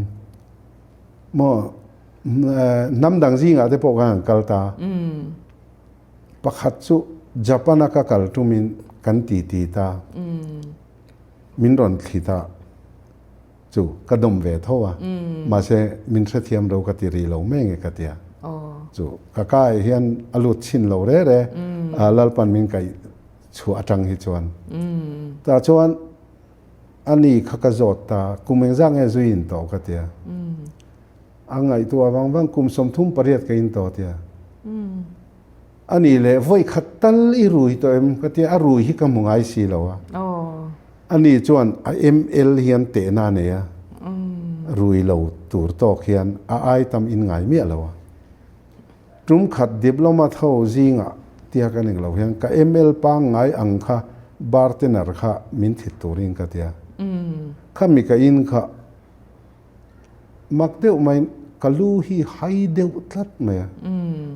mo namdang ji nga te po kan kalta pakhat chu japana ka kal tumin kan ti ta min ron thita chu kadom ve thowa ma se min thathiam ro ka ti ri lo me nge ka tia chu ka kai hian alut chin lo re lalpan min kai chu atang hi chuan ta chuan ani khaka zot ta kumeng jang e zuin to ka tia angai tu awang kum som thum pariat ka in to tia ani le voi khatal i rui to em ka tia a rui hi ka mungai si lo wa ani chuan ml hian te na ne ya rui lo tur tok hian ai tam in ngai mi lo tum khat diploma tho zinga tia ka ning lo hian ka ml pa ngai ang kha bartener kha min thit turin ka tia khami ka in kha makdeu mai kalu hi haideu tlat me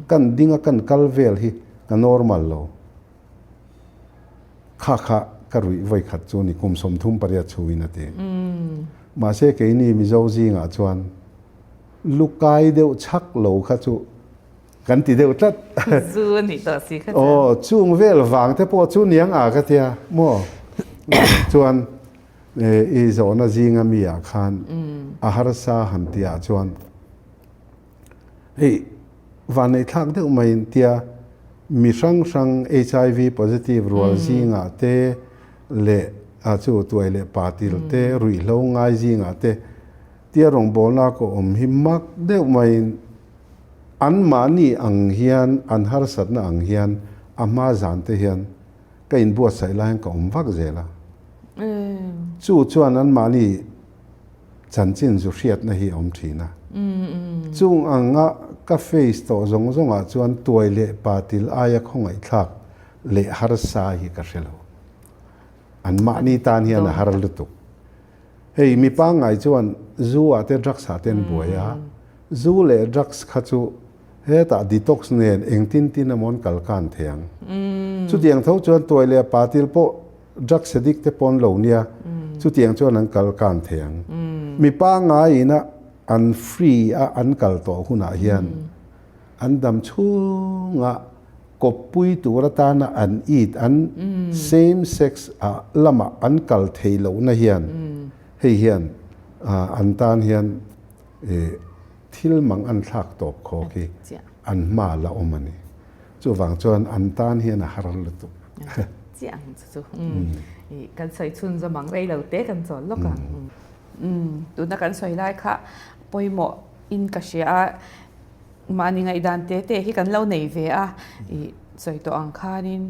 kan dinga kan kalvel hi ka normal lo kha karui voi khat chu ni kum som thum paria chuina te ma se ke ni mi zo ji nga chuan lukai deu chak lo kha chu kan ti deu tat zu ni to si kha chung vel wang te po chu niang a ka tia mo chuan e zona ji nga mi a khan a har sa han tia chuan van nei thak deu mai tia mi sang HIV positive rual ji nga te le a chu tuai le patil te rui hlo ngai ji nga te tia rong bol na ko hi mak deu mai an mani ang hian an har sat na ang hian ama zan te hian ka in buat sai lai ka vak zela chu chuan an mani chanchin zu hriat na hi om thina chung anga ka face to zong zong a chuan toile patil aya khongai thlak le har sa hi ka hrelo an mani tan hian a har lutuk hei mi pa ngai chuan zu a te drugs ha ten boya zu le drugs kha chu he ta detox nen engtin tin amon kalkan theang chu tiang tho chuan toile patil po drugs addict te pon lo nia chu tiang chuan an kalkan theang mi pa ngai na an free a an kal to huna hian an dam chunga kopui turatana an eat an same sex a lama an kal theilo na hian hei hian an tan hian thil mang an thak top kho ki an ma la omani chu wang chuan an tan hian a haral lutu chiang chu kan soi chun za mang rei lo te kan chol loka tu na kan soi lai kha poimo in ka shia mani ngai dan te hi kan lo nei ve a soi to ang khanin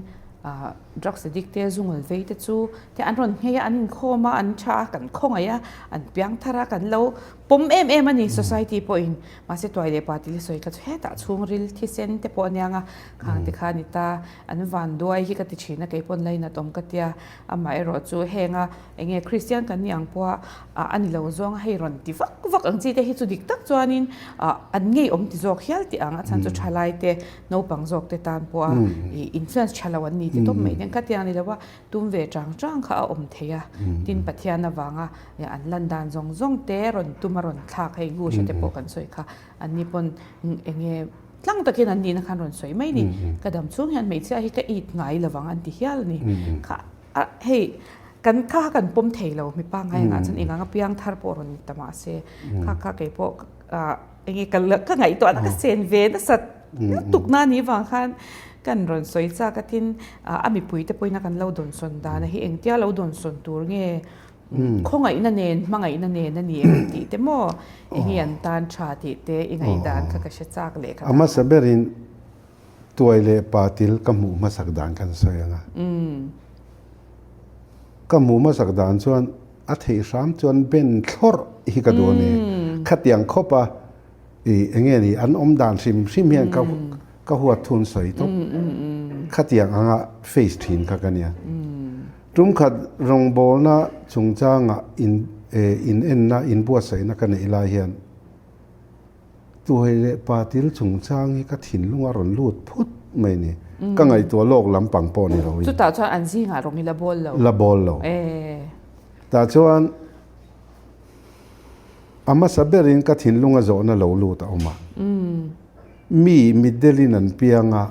drugs addict te zungol ve te chu te an ron heya anin khoma an tha kan khongaya an piang thara kan lo pom em ani society po in ma se toile party le soi ka he ta chung ril thi sen te po nyanga khang te khani ta an van doi hi ka ti china ke pon lai na tom ka tia ama ero chu henga enge christian kan niang po ani lo zong hei ron ti vak ang chi te hi chu dik tak chuanin an ngei om ti zok hial ti ang chan chu thalai te no pang zok te tan po influence chalawan ni ti tom mai nen ka tiang ni lawa tum ve chang kha om theya tin pathiana wanga an landan zong te ron tumaron thak hei gu she te po kan soi kha an ni pon enge tlang takin an ni na khan ron soi mai ni kadam chung hian mei cha hi ka eat ngai lawang an ti hial ni kha hei kan kha kan pom theilo mi pa ngai nga chan inga piang thar po ron tama se kha ke po enge kal ka ngai to na ka sen ve na sat tuk na ni wang khan kan ron soi cha ka tin ami pui te poina kan lo don son da na hi engtia lo don son tur nge khongai na nen mangai na nen na ni ti te mo hian tan tha ti te ingai dan kha ka she chak le kha ama saberin toile patil kamu masak dan kan soyanga kamu masak dan chuan a thei ram chuan ben thlor hi ka do ni khatiang khopa enge ni an om dan sim hian ka huwa thun soi to khatiang anga face thin kha kania tum khat rong bol na chungchanga in en na in bua sai na kan ila hian tuile patil chungchang hi ka thin lunga ron lut phut mai ni ka ngai to lok lampang po ni ro chu ta chuan an zi nga rong ila bol lo ta chuan ama saberin ka thin lunga zo na lo lu ta oma mi midelin an pianga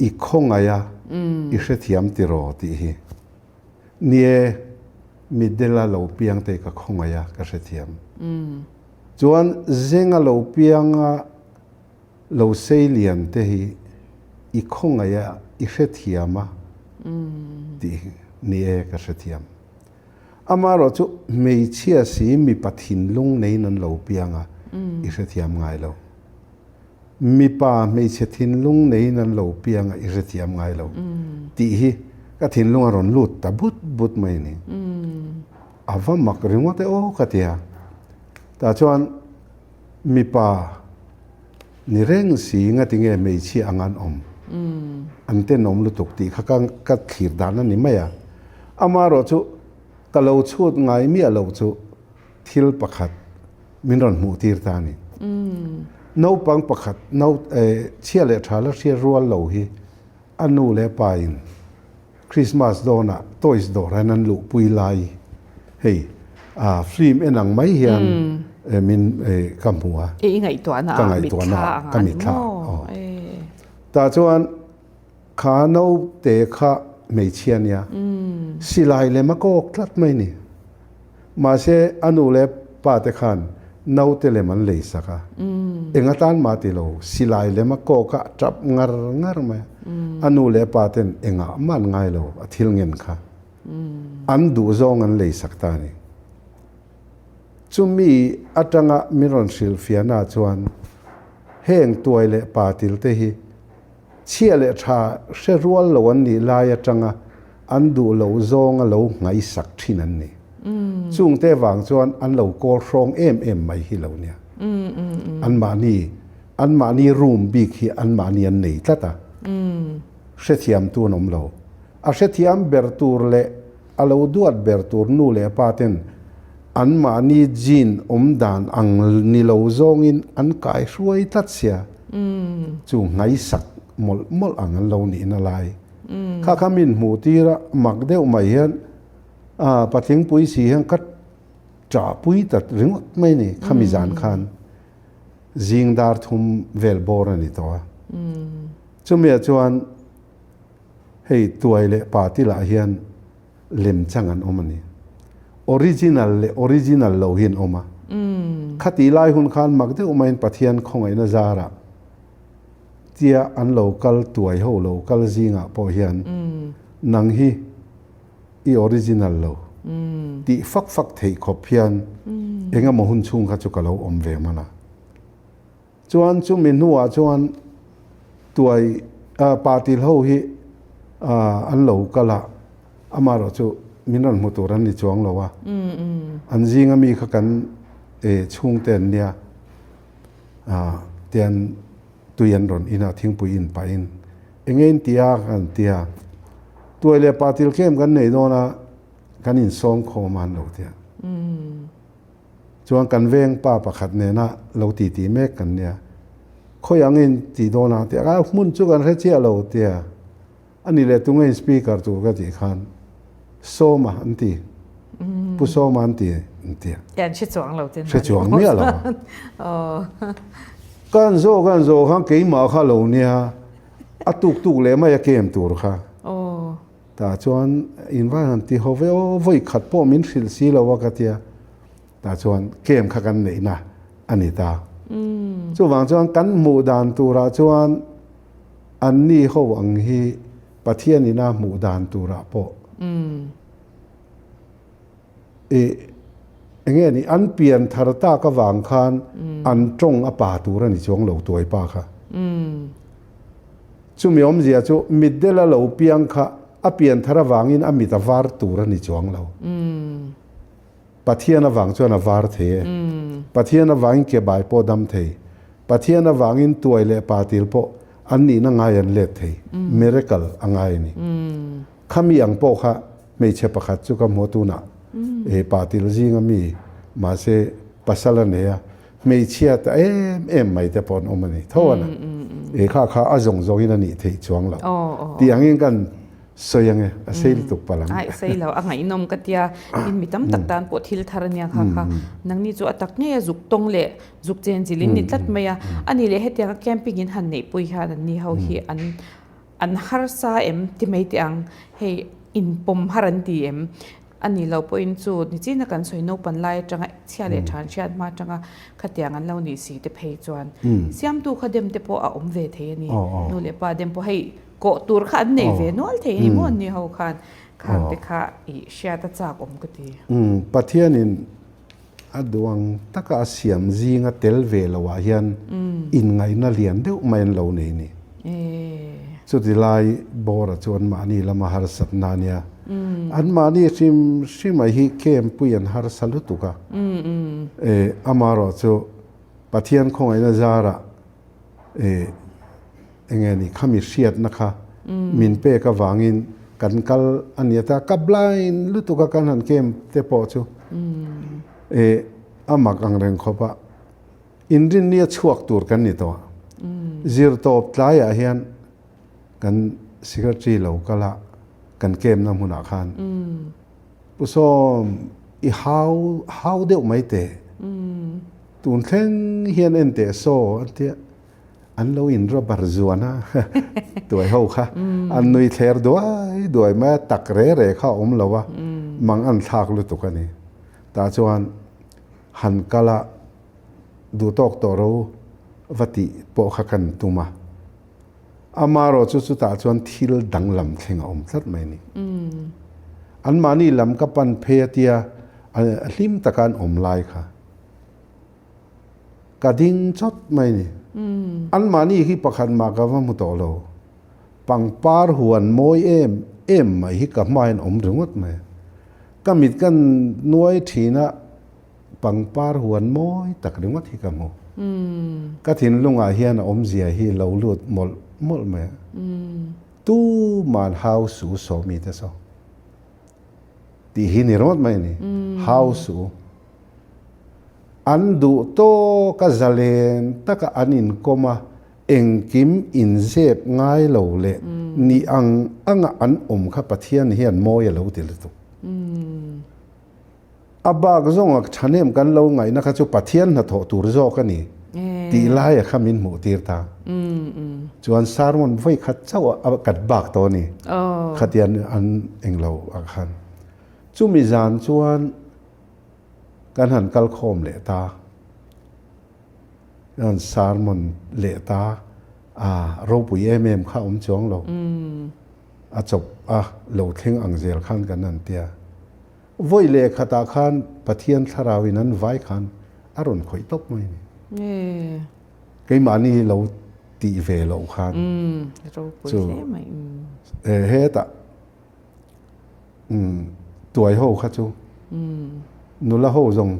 I khongaya I hrethiam ti ro ti hi nie midela lo piang te ka khongaya ka hrethiam chuan zenga lo pianga lo seilian te hi I khongaya I hrethiama ti nie ka hrethiam amaro chu mei chia si mi pathin lung nei nan lo pianga I hrethiam ngai lo mi pa mei che thin lung nei nan lo pianga I hrethiam ngai lo ti hi ka thin lung ron lut ta but mai ni ava mak ringo te o ka tia ta chuan mi pa ni reng si nga tinge mei chi angan om an te nom lu tuk ti kha ka thir dan ni maya amaro chu ka lo chut ngai mi a lo chu thil pakhat min ron mu tir ta ni no pang pakhat no chia le thala ria rual lo hi anu le pain Christmas dona toys do ranan lu pui lai hey film enang mai hian min kamhua ngai to na mi tha ta chuan kha no te kha mei chiania silai le ma ko tlat mai ni ma se anu le pa te khan nau te le man lei saka engatan ma ti lo silai le ma ko ka trap ngar ma anu le pa ten enga man ngai lo athil ngen kha an du zong an lei sakta ni chumi atanga miron sil fiana chuan heng toile patil te hi chia le tha sherual lo an ni la ya tanga อันดูเราซองเราไงสักที่นั้นนี่ช่วงแต่วางจวนอันเราโกลฟองไม่ฮิเราเนี่ยอันมานี่รูมบิกฮีอันมานี่อันไหนตะตาเสียทียมตัวนมเราเสียทียมเบอร์ตูร์เล่เราดูดเบอร์ตูร์นู่เล่ปาเทนอันมานี่จีนดานอังนี่เราซองอินอันกายช่วยตัดเสียจู่ไงสักมลอังเรานี่นั่นไรข้าขมินหมูตีระมักเดียวไม่เห็นปะเทียงปุยสีเห็นกัดจ่าปุยตัดเรื่องไม่นี่ขมิจานขันจิงดาร์ทุมเวลบอร์นี่ตัวจุ่มจวนให้ตัวเล่ปาติละเห็นเล่มจังอันอมันนี่ออริจินัลเราเห็นออกมาขัดตีไล่หุ่นขันมักเดียวไม่ปะเทียนของไอ้นาจาระเจียอันโลกัลตัวเขาโลกัลจิงอ่ะพอเห็นนังฮีอีออริจินัลเราตีฟักเทขบเพียนเองก็มาหุ่นชุ่งข้าจุกเราอมเวมานะจวนจุมินหัวจวนตัวปาติลเขาฮีอันโลกัลอามาเราจุมินันมุตุรันนี่จวงเราว่าอันจิงมีขกันชุ่งเต็นเนี่ยเตียนตุยันรอนอินาทิ้งปุยอินไปอินเองเตียกันเตียตัวเลี้ยปาติลเข้มกันในโน่นะกันอินซองโคมันเราเตียจวนกันเวงป้าประคัดเนี่ยนะเราตีเมกกันเนี่ยเขายังอินตีโดนะเตียก็มุ่นจุกันเรียเราเตียอันนี้เลยตุ้งเงินสปีกเกอร์ตัวก็ตีขันโซมาอันตีผู้โซมาอันตีเตียแอนชิดจวงเราเตียชิดจวงเนี่ยเหรอกันโซข้างเกี่ยมาข้าเราเนี่ยตุกเลยไม่เกี่ยมตัวค่ะแต่จวนอินว่าที่เขาไว้ขัดป้อมินสิลซีเราว่ากันเตียแต่จวนเกี่ยมข้ากันไหนนะอันนี้ตาจวนจวนกันหมู่ดานตัวละจวนอันนี้เขาหวังให้ประเทศนี้นะหมู่ดานตัวละป้อเงี้ยนี่อันเปลี่ยนธารตาก็วางคานอันจงอป่าตัวนี่ช่วงเหล่าตัวไอ้ป้าค่ะจุ่มยอมเสียจุมิดเดลเหล่าเปียงค่ะอเปลี่ยนธารวางอินอมิตาวาร์ตัวนี่ช่วงเราปะเทียนวางจวนวาร์เทปะเทียนวางเก็บบายปอดำเทปะเทียนวางอินตัวเล่ปาติลปออันนี้นั่งไงอันเล็ดเทมิราเคิลอังไงนี่ข้ามีอังปอค่ะไม่เชื่อประคัดจุกหัวตูน่ะปาติลจิงมีมาเสปัสสลเนี่ยไม่เชื่อแต่ไม่แต่ปนอมันนี่เท่านั้นข้าอาจงอินนี่ที่ช่วงเราที่อย่างนี้กันสวยยังไงเซลตุกพลังเซลเราไงนมกัตยาอินมิตั้มตักตานปวดทิลทารเนี่ยค่ะนังนี่จู่ตักเนี่ยจุกตรงเละจุกเจนจิลินนิดตัดไม่อันนี้เลยเหตุการณ์แคมปิ้งอินหันนี่ปุยค่ะนันนี่เขาเหียอันฮาร์ซาที่ไม่ที่อังให้อินปมฮารันตีอันนี้เราpointจูนี่จีนักการสวยโนปันไล่จังเชียร์เลชานเชียร์มาจังขัดยังอันเรานี่สีเตเพย์จวนเสียมตูขัดเดมเตปอเวเทนี่นู่นเลยป้าเดมพอให้เกาะตัวขันนี่เวนัวเทนี่มันนี่เขาขันเตค่ะเชียร์ตะจากก็ดีประเทศนี้อดวงตะกาเสียมจีงเตลเวลว่าเฮียนอินไงน่าเลียนเดียวไม่เราเนี่ยสุดที่ไล่บอร์จวนมานี่ละมาหาสัปนาเนี่ยอันมานี่ชิมฮิเข้มปุยันหาสัลุตุกะอามารอจูปะเทียนของไอ้นาจาระเงี้ยนี่ขมิเชียดนะคะมินเป้ก็วางินกันกัลอันนี้แต่กับไลน์ลุตุกะกันหันเข้มเตปอจูอามักอังเรงขบะอินรินเนี่ยชวกตัวกันนี่ตัวจิรตอบตายอาเฮียนกันสิกรจีเหล่ากะละกันเกมน้ำหุนาคานผู้ชมอีฮาวเดียวไม่เตะตุนเข่งเฮียนเอ็นเตะโซอันเดียอันเราอินรับบาร์จวนะตัวเขาค่ะอันนุยเทอร์ด้วยแม่ตักเร่เข้าเราวะมังอันทากลุตุกันนี่ตาจวนหันกะละดูตอกตัวเราวัติโปขกันตุมาอามาโรจุตาจวนทิลดังลำเข่งสัตว์ไม่นี่อันมานี่ลำกับปันเพเตียลิมตะการไลค่ะกระดิ่งจดไม่นี่อันมานี่ที่ประคันมากว่ามุตโตโลปังปาร์หวนโมย mai hi ka main om ringot me kamit kan nuai thina pangpar huan moi tak ringot hi ka mo ka thin lunga hian om zia hi lo lut mol me tu man house su so mi te so ti hi ni rot mai ni house su an du to ka zalen taka anin koma engkim inzep ngai lo le ni anga an kha pathian hian moi lo til tu abak zong ak thanem kan lo ngai na kha chu pathian na tho tur zo ka ni ti lai khamin mu tir ta chuan sarmon voi khat chaw kat bak to ni khatian an englo akhan chumi zan chuan kan han kal khom le ta an sarmon le ta ro pui em kha chong lo a chop lo thleng angzel khan kan an tia voi le khata khan pathian tharawin an vai khan aron khoi top mai ni cái mà ni lo ti ve lo khan ro pui le mai he ta tuổi ho kha chu nu la ho zong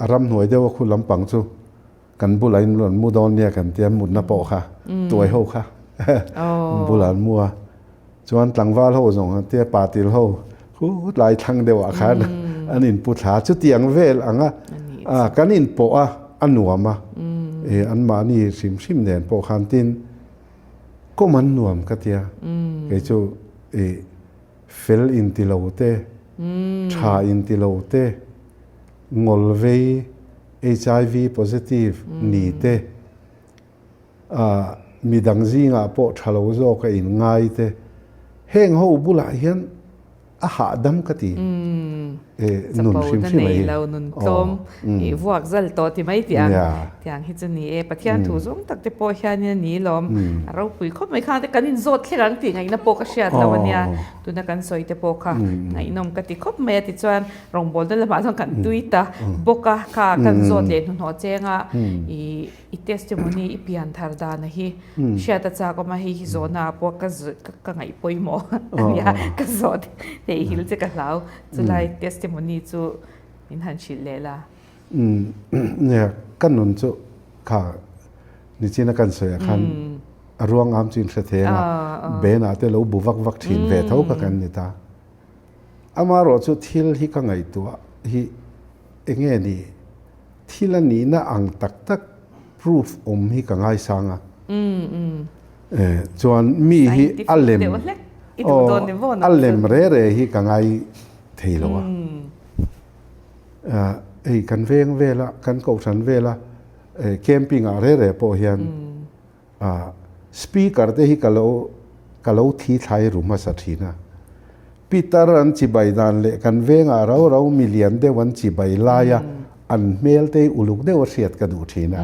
aram hnuai deuh khu lampang chu kan bulai lon mu don nia kan tiam mut na po kha tuổi ho kha bulan mua chuan tlangwal ho zong te patil ho khu lai thang deuh khan anin pu tha chu tiang vel anga kanin po anuama an ma ni sim nen po khan tin ko man nuam ka tia ke chu fel in ti lo te tha in ti lo te ngol ve HIV positive ni te midang zinga po thalo zo ka in ngai te heng ho bula hian ha dam ka ti nun sim mai lo nun tom vuak zal to ti mai tiang hi chani pathian thu zong tak te po hian ni lom ro pui khop mai kha te kanin zot thlerang ti ngai na po ka hriat lawania tuna kan soi te po kha ngai nom ka ti khop mai ti chuan rong bol dal ma kan tuita boka kha kan zot le nun ho chenga i testimony i pian thar da na hi hriata cha ko ma hi zona po ka ngai poimo ania ka zot te hil che ka hlau chulai testimony chu in han shil lela ne kan nun chu kha ni china kan soya khan aruang am chin the na be na te lo buwak wak thin ve tho ka kan ni ta amaro chu thil hi ka ngai tu hi enge ni thilani na ang tak proof hi ka ngai sanga chuan mi hi alem alem re hi ka ngai theilo kan veng vela kan ko than vela camping re po hian speaker te hi kalo thi thai ruma sa thina Peter an chi bai dan le kan venga ro million de wan chi bai la ya an mel te uluk de wasiat ka du thina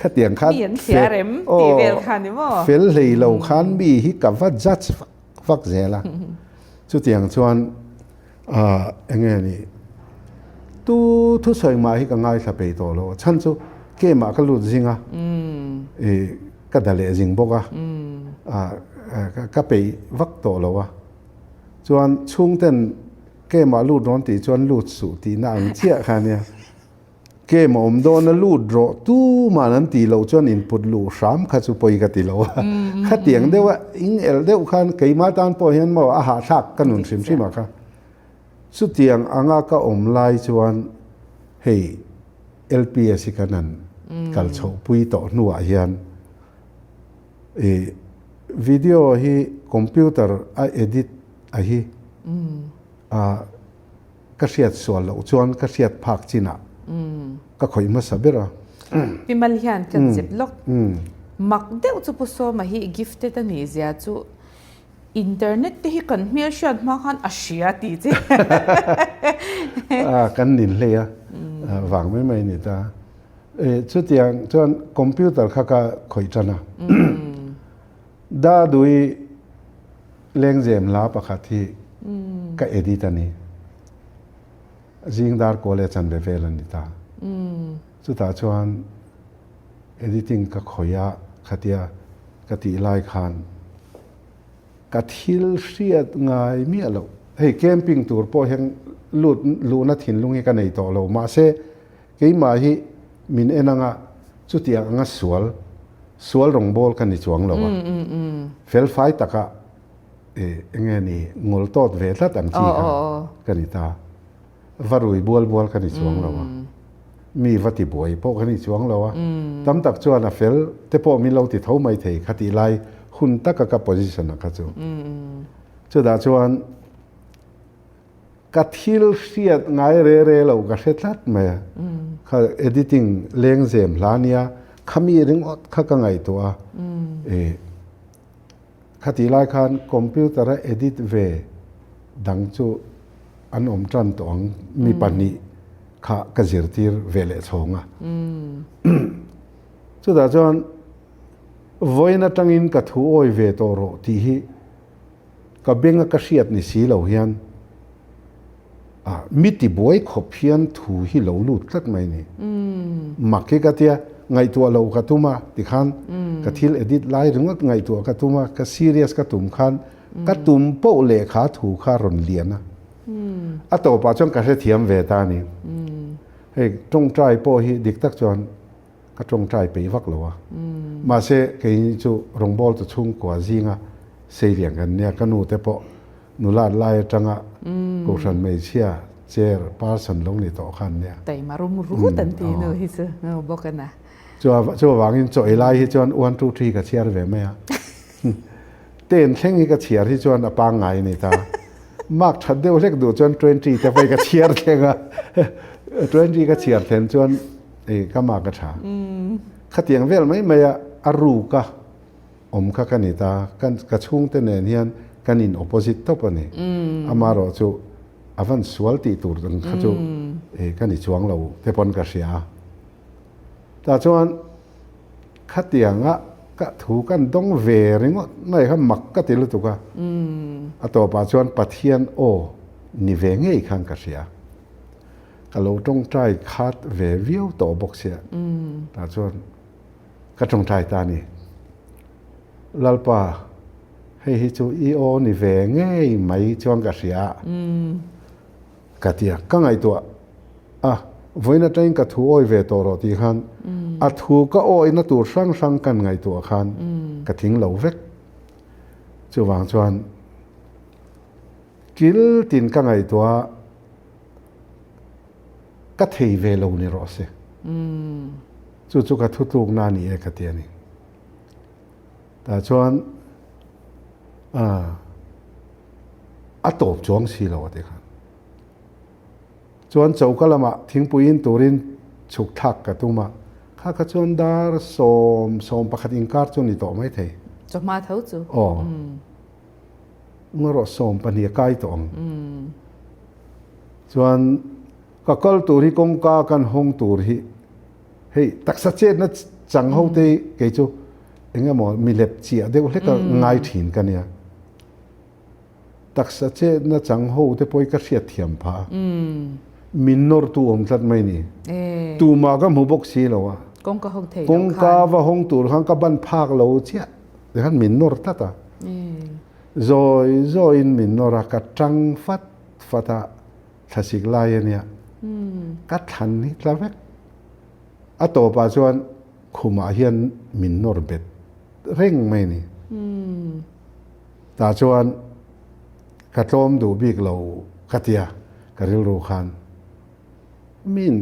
khatiang khan CRM ti vel khan ni mo fel lei lo khan bi hi ka va judge vak zela chu tiang chuan enge ni tu soi ma hi ka ngai tha pe to lo chan chu ke ma ka lu zinga ka dale jing boka ka pe vak to lo wa chuan chung ten ke ma lu ron ti chuan lu su ti na ang chia kha ne ke ma om do na lu dro tu ma nan ti lo chuan input lu sham kha chu poi ka ti lo kha tiang dewa ing el deu khan ke ma tan po hian mo a ha thak kanun sim ma kha su tiang anga ka om lai chuan hei LPS kanan kal chho pui to nuwa hian video hi computer edit hi ka hriat sual lo chuan ka hriat phak china ka khoi ma sabera pimal hian kan zep lok mak deuh chu pu so ma hi gifted ani zia chu internet te hi kan hmel shan ma khan ashia ti che kan nin le ya wang mai ni ta chu tiang chuan computer kha ka khoi chana da dui lengzem la pakhat hi ka edit ani jingdar college an bevel ani ta chu ta chuan editing ka khoya khatia ka ti lai khan กะทิลเสียดง่ายมีอะโลเฮ้แคมปิ้งตูร์พอแฮงลูนัดหินลุงกันในต่อโลมาเซเกยมาฮิมินเอนังะจุดที่งะสวลรงบอลกันในช่วงโลวะเฟลไฟตะกะเงี้ยนี่งอลตอดเวทัดอันที่กันนี่ตาวารุยบอลกันในช่วงโลวะมีวัติบวยพวกกันในช่วงโลวะตั้มตักจวนเฟลแต่พอมีเราติดเท้าไม่เทคติไลหุ่นตะกะกับโพซิชันนะครับจุดาจวนกะทิลเสียดง่ายเร่ๆเราก็เสร็จลัดไหมค่ะ editing เลี้ยงเซมลานียขมีเรื่องข้าก็ไงตัวขัดไล่คันคอมพิวเตอร์ edit เวดังจูอันอมจันตัวมีปัญญาข้ากระจิรตีเวเลชงอ่ะจุดาจวนวัยนัตังอินกัดหัวเวตัวโรที่ฮีกับเบงกระเสียดนิสีเหล่าเฮียนมิติบวยขบเพียนถูฮิเหลาลุดลัดไหมนี่มักเกกะเตียไงตัวเรากะตุมาติคันกะทิลเอดิตไลถึงว่าไงตัวกะตุมากะซีเรียสกะตุมคันกะตุมโปเลขาถูคารอนเลียนนะอะต่อปะจงกะเสถียมเวตานี่เฮ้จงใจโปฮิดิกตักจวนกะจงใจไปวักโลวะมาเซเกยจูรงบอลตุชุงกว่าซิงะเสียงกันเนี่ยกะนูเตปอนุลาดไล่จังอะกูฉันไม่เชื่อเจอปาสันลงในต่อคันเนี่ยแต่มารู้ตันทีเนอะฮิซึบอกกันนะจัววางอินจ่อยไล่ที่จวน1 2 3ก็เชียร์เวไหมอ่ะเต้นแข่งนี่ก็เชียร์ที่จวนอปางไงนี่ตามากชัดเดียวเล็กดูจวน20แต่ไปก็เชียร์แข่งอ่ะ20ก็เชียร์แทนจวนก็มากกระชาขัดเตียงเวลไม่อารูกะอมข้ากันนี่ตากันกระชุ่งเต้นเนี่ยกันอิน opposite ตบนี่อามารอจูอวันสวลตีตูดังข้าจูกันอิช่วงเราเทปนกระเสียแต่จวนขัดเตียงอ่ะก็ถูกันต้องเวริงว่าไม่ครับมักก็ติลุตุกะต่อไปจวนปะเทียนโอนิเวงอีกครั้งกระเสียก็เราต้องใจคัดเววิวต่อบอกเสียแต่จวนก็ต้องใจตานี่ลัลปาให้จูอีโอนิเวงไม่จวนกระเสียกะเตียก็ไงตัววันนั้นเองก็ถูกเวทรอที่ขันถูกก็โอ้ยนัตัวสั่งกันไงตัวขันก็ทิ้งเหลวเวกจะวางจวนกิลตินก็ไงตัวก็เทเวลานี่รอสิจู่ๆก็ทุกๆนานี่เอกเตียนี่แต่จวนตบจวงสีเหลวที่ขันจวนเจ้าก็ละมาทิ้งปุยินตัวรินฉุกทักกับตัวมาข้าก็จวนดาร์สมประคัดอินการจวนนี่ต่อไม่เทจบมาเท่าจู่เมื่อเราสมปัญญาใกล้ตองจวนก็กลตัวที่กงกากันห้องตัวที่เฮ้ยตักสัจเจนนั่นจังเขาเตะเกจูเอ็งก็มองมีเล็บเจียเดี๋ยวเล็กก็ง่ายถิ่นกันเนี่ยตักสัจเจนนั่นจังเขาเตะปอยกระเสียเทียมพามินนอร์ตัวอมสัตไม่นี่ตัวมาก็มูบกสีแล้ววะกงก็ห้องเทกงกาว่าห้องตัวข้างกับบันภาคเราเชี่ยเดี๋ยวมินนอร์ตัดจอยมินนอร์กัดจังฟัดทัศิกลายเนี่ยกัดทันนี่ละเวกต่อไปจวนขุมาเฮียนมินนอร์เบ็ดเร่งไม่นี่แต่จวนกระโจมดูบิกเรากัดยากระริลโรคันมิน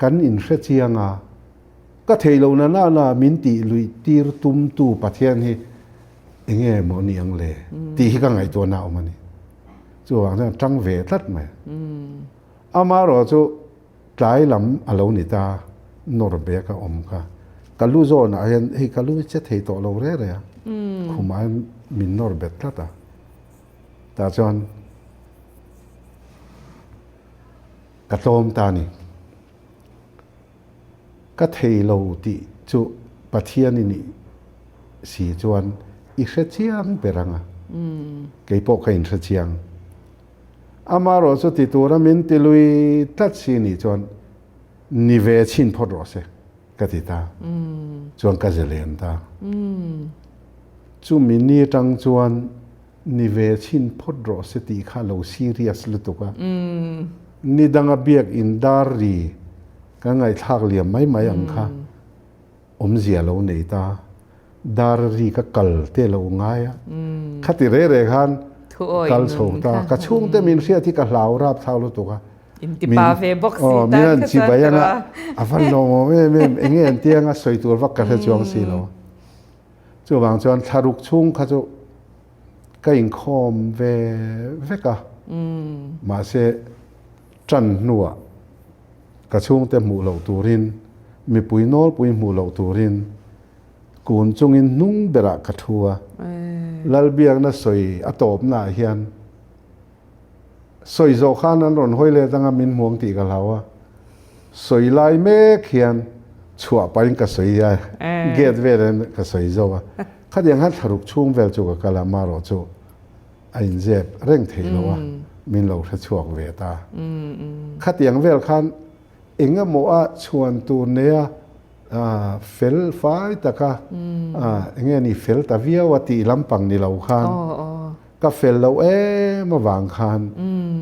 กันอินเสจียงก็เทโลน่ามินตีลุยตีรตุมตูปะเทียนให้เงี้ยมอนี่ยังเลยตีก็ไงตัวหนาวมันนี่จู่ว่าเนี่ยจังเวทัดไหมมารอจู่ใจลำอารมณ์นิตานอร์เบกอมค่ะกัลูโซนเห็นให้กัลูจะเทตัวเราเรื่อยๆคุมามินนอร์เบทัดแต่จวนกระโจมตานี่ก็เทโลติจุปะเทียนี่สีจวนอีเสเชียงเปรังเกี่ยปกอินเสเชียงมารอสุติตัวนั้นมินติลุยตัดสีนี่จวนนิเวชินพอรอเสกติตาจวนกัจเจริญตา chu min ni tang chuan ni ve chin phot ro se ti kha lo serious lu tu ka ni danga biak in dar ri ka ngai thak liam mai ang kha om zia lo nei ta dar ri ka kal te lo ngai khati re khan kal so ta ka chung te min ria ti ka hlau rap thau lu tu ka in ti pa ve box ta min chi bayanga avan no me engen tianga soi tur vak ka chuang si lo chu wang chuan tharuk chung kha chu ka in khom ve ka ma se tran nuwa ka chung te mu lo turin mi pui nol pui mu lo turin kun chungin nung bera ka thua lalbiak na soi atop na hian soi zo khan an ron hoile tanga min muang ti ka lawa soi lai me khian chua pain ka soi ya get veren ka soi zo wa khadiang han tharuk chung vel chu ka kala ma ro chu ain zep reng thei lo wa min lo tha chuak ve ta khatiang vel khan enga mo a chuan tu ne fel fai taka enge ni fel ta via wati lampang ni lo khan ka fel lo ma wang khan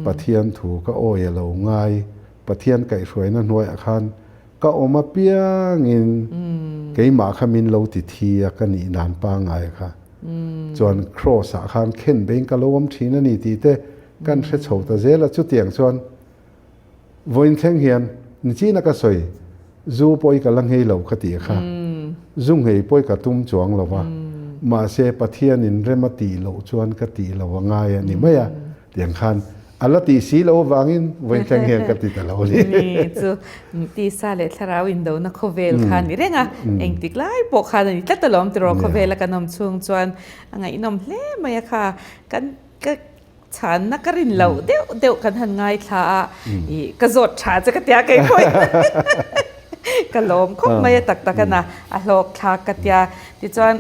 pathian thu ka oi lo ngai pathian kai hroi na hnuai a khan ka oma piang in keima khamin lo ti thia ka ni nan pa ngai kha chuan cross a khan khen bein ka lom thina ni ti te kan hre chho ta zela chu tiang chuan voin theng hian ni chi na ka soi zu poi ka lang hei lo khati kha zung hei poi ka tum chuang lo wa ma se pathian in remati lo chuan ka ti lo ngai ani maya tiang khan alati si lo wangin voin theng hian ka ti ta lo ni chu ti sa le thara window na khovel khan ni renga eng tik lai po khan ni ta talom tro khovel ka nom chung chuan angai nom hle maya kha kan ka chan na karin lo deu kan han ngai tha i ka zot tha cha ka tia kai khoi ka lom khom mai tak tak na a hlok thla ka tia ti chuan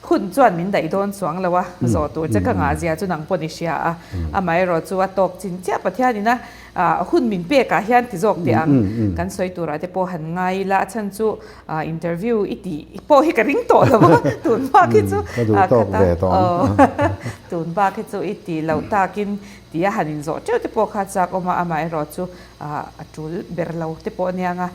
khun chuan min dai don chuang lawa zo tu cha ka nga zia chu nang poni sia a mai ro chu a tok chin cha pathia ni na hun min pe ka hian ti jok ti ang kan soi tu ra te po han ngai la chan chu interview iti po hi ka ring to lawa tun ba ki chu tun ba ki chu iti lo ta kin ti a hanin zo cheu te po kha chak oma amai ro chu atul berlo te po nianga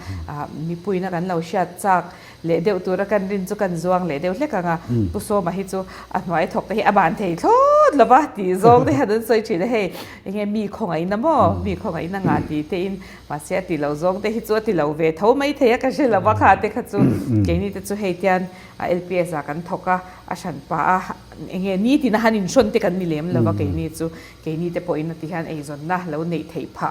mi puina kan lo sha chak le deu tu ra kan rin chu kan zuang le deu hleka nga pu so ma hi chu a hnuai thok te hi aban thei thot lawa ti zong te hadan soi chi de he nge mi khong ai na mo mi khong ai na nga ti te in ma se ti lo zong te hi chu ti lo ve tho mai the ka she lawa kha te kha chu ke ni te chu he tian LPS a kan thoka a shan pa nge ni ti na hanin shon te kan ni lem lawa ke ni chu ke ni te po in ti han ei zon na lo nei thei pha